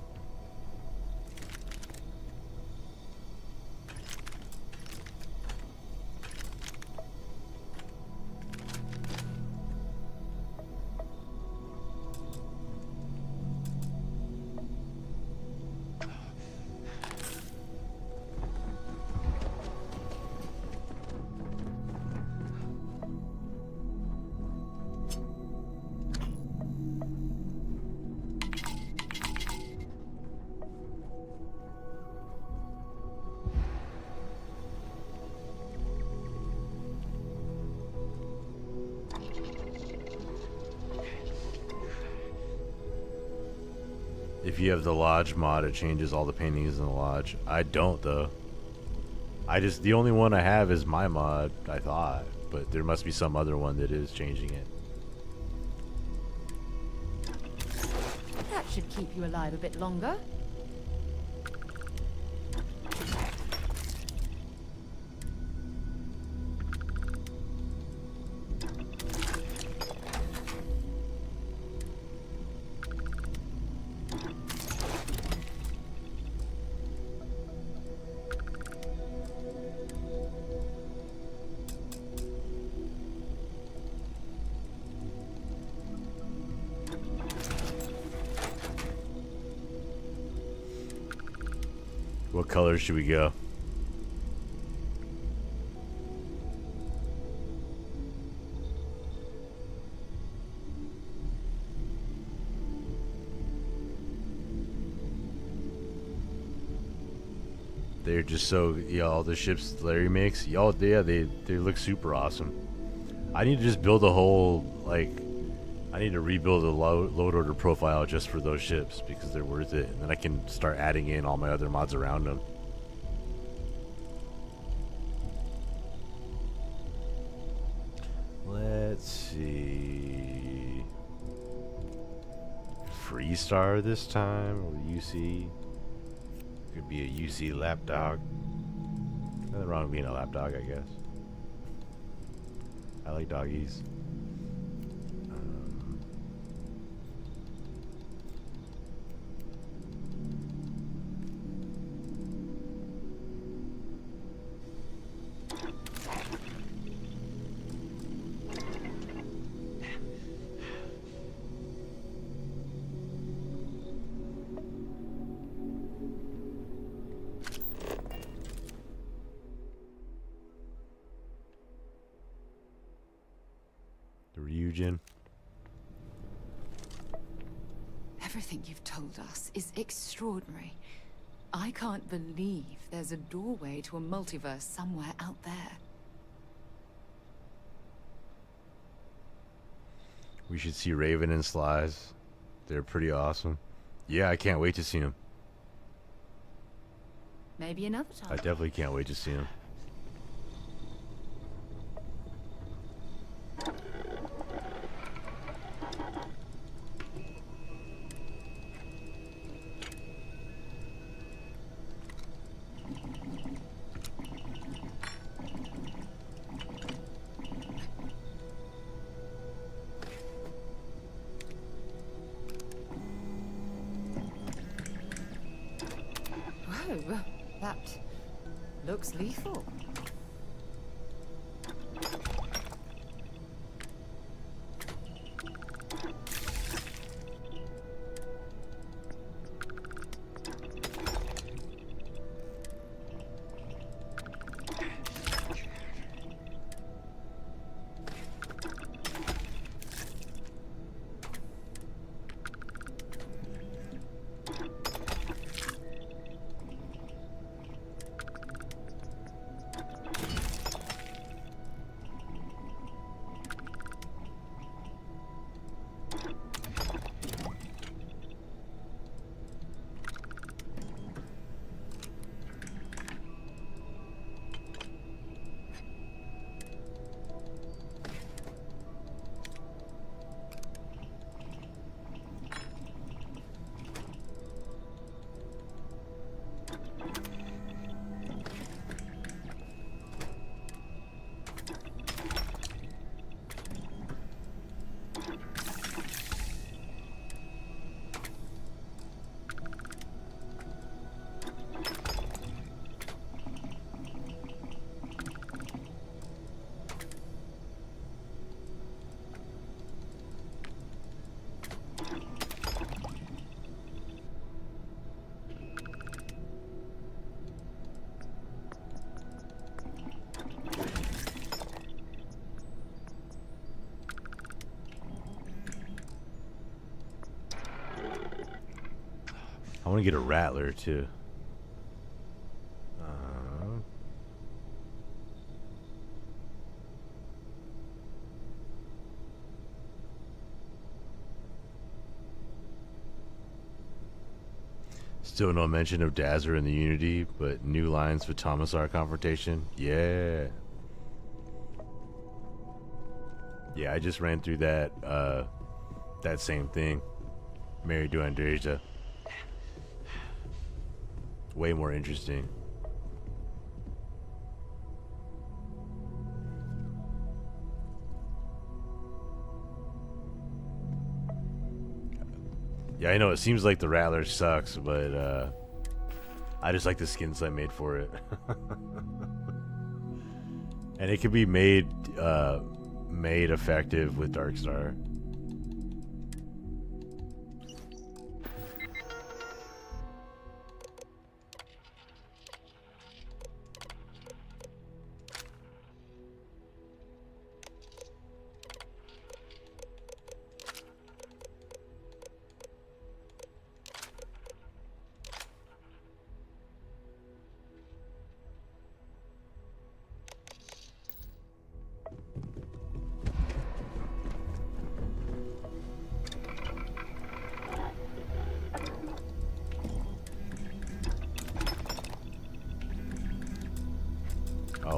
If you have the lodge mod, it changes all the paintings in the lodge. I don't though. The only one I have is my mod, I thought, but there must be some other one that is changing it. That should keep you alive a bit longer. What color should we go? They're just so, yeah, all the ships Larry makes, y'all, yeah, they look super awesome. I need to just build a whole, like, I need to rebuild a load order profile just for those ships because they're worth it. And then I can start adding in all my other mods around them. Let's see. Freestar this time, or UC. Could be a UC lapdog. Nothing wrong with being a lapdog, I guess. I like doggies. Ryujin. Everything you've told us is extraordinary. I can't believe there's a doorway to a multiverse somewhere out there. We should see Raven and Slice. They're pretty awesome. Yeah, I can't wait to see them. Maybe another time. I definitely can't wait to see them. Whoa, that looks lethal. I want to get a rattler too. Still no mention of Dazzler in the Unity, but new lines for Thomasar confrontation. Yeah. Yeah, I just ran through that that same thing. Mary to Andreja. Way more interesting. Yeah, I know it seems like the Rattler sucks, but I just like the skins I made for it. And it can be made effective with Darkstar.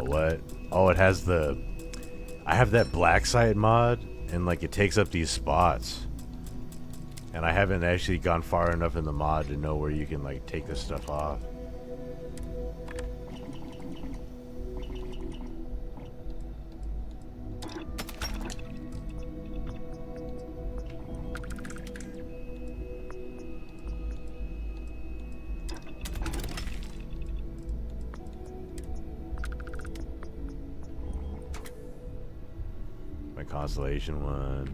what? Oh, it has the... I have that black site mod, and like it takes up these spots. And I haven't actually gone far enough in the mod to know where you can like take this stuff off. My constellation one.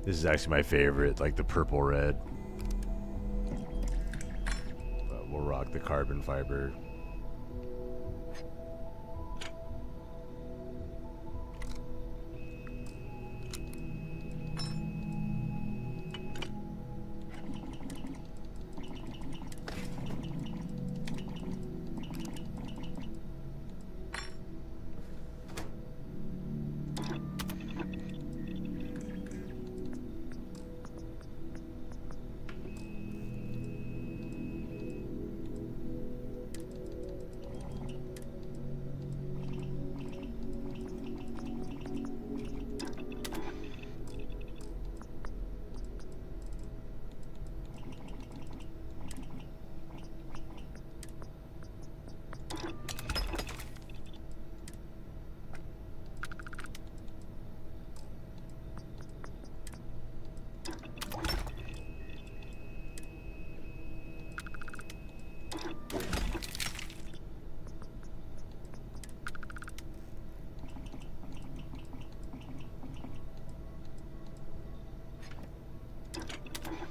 This is actually my favorite, like the purple red. But we'll rock the carbon fiber.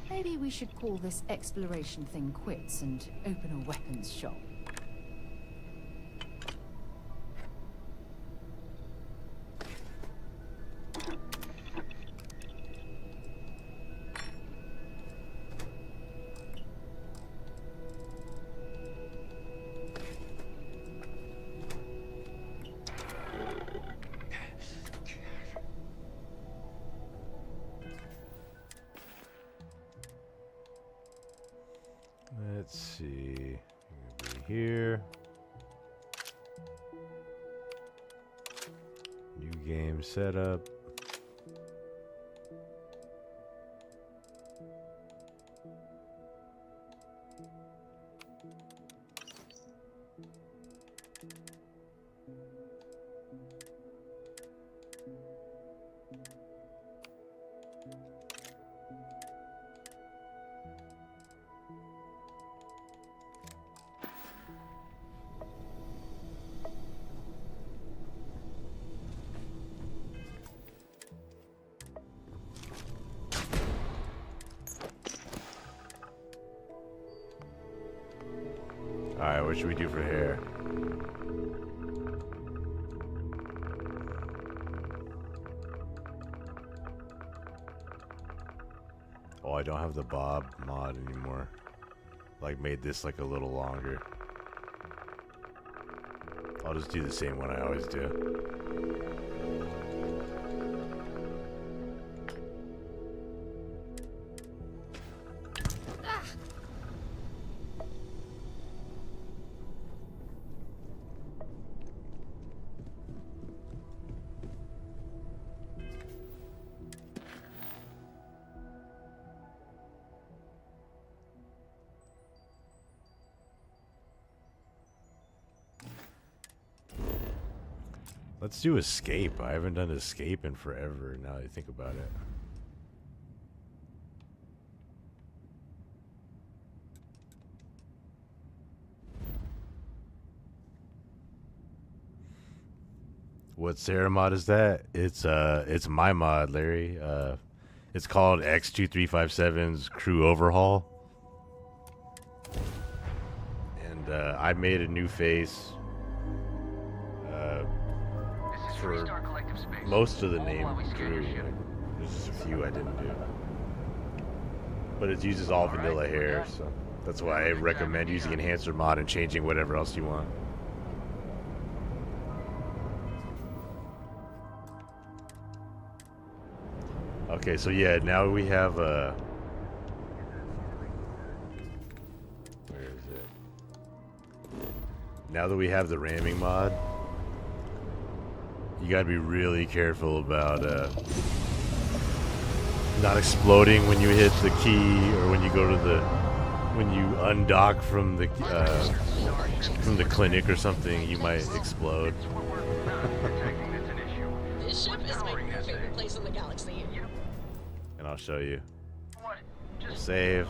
Maybe we should call this exploration thing quits and open a weapons shop. Let's see. Be here. New game setup. Alright, what should we do for hair? Oh, I don't have the bob mod anymore. Like, made this like a little longer. I'll just do the same one I always do. Let's do escape. I haven't done escape in forever now that I think about it. What Sarah mod is that? It's my mod, Larry. It's called X-2357's Crew Overhaul. And I made a new face. For most of the name Drew. There's just a few I didn't do. But it uses all vanilla hair, so. That's why I recommend using enhancer mod and changing whatever else you want. Okay, so yeah, now we have a... Where is it? Now that we have the ramming mod, you gotta be really careful about not exploding when you hit the key, or when you go to the... when you undock from the clinic or something, you might explode. This ship is my favorite place in the galaxy. And I'll show you. Save.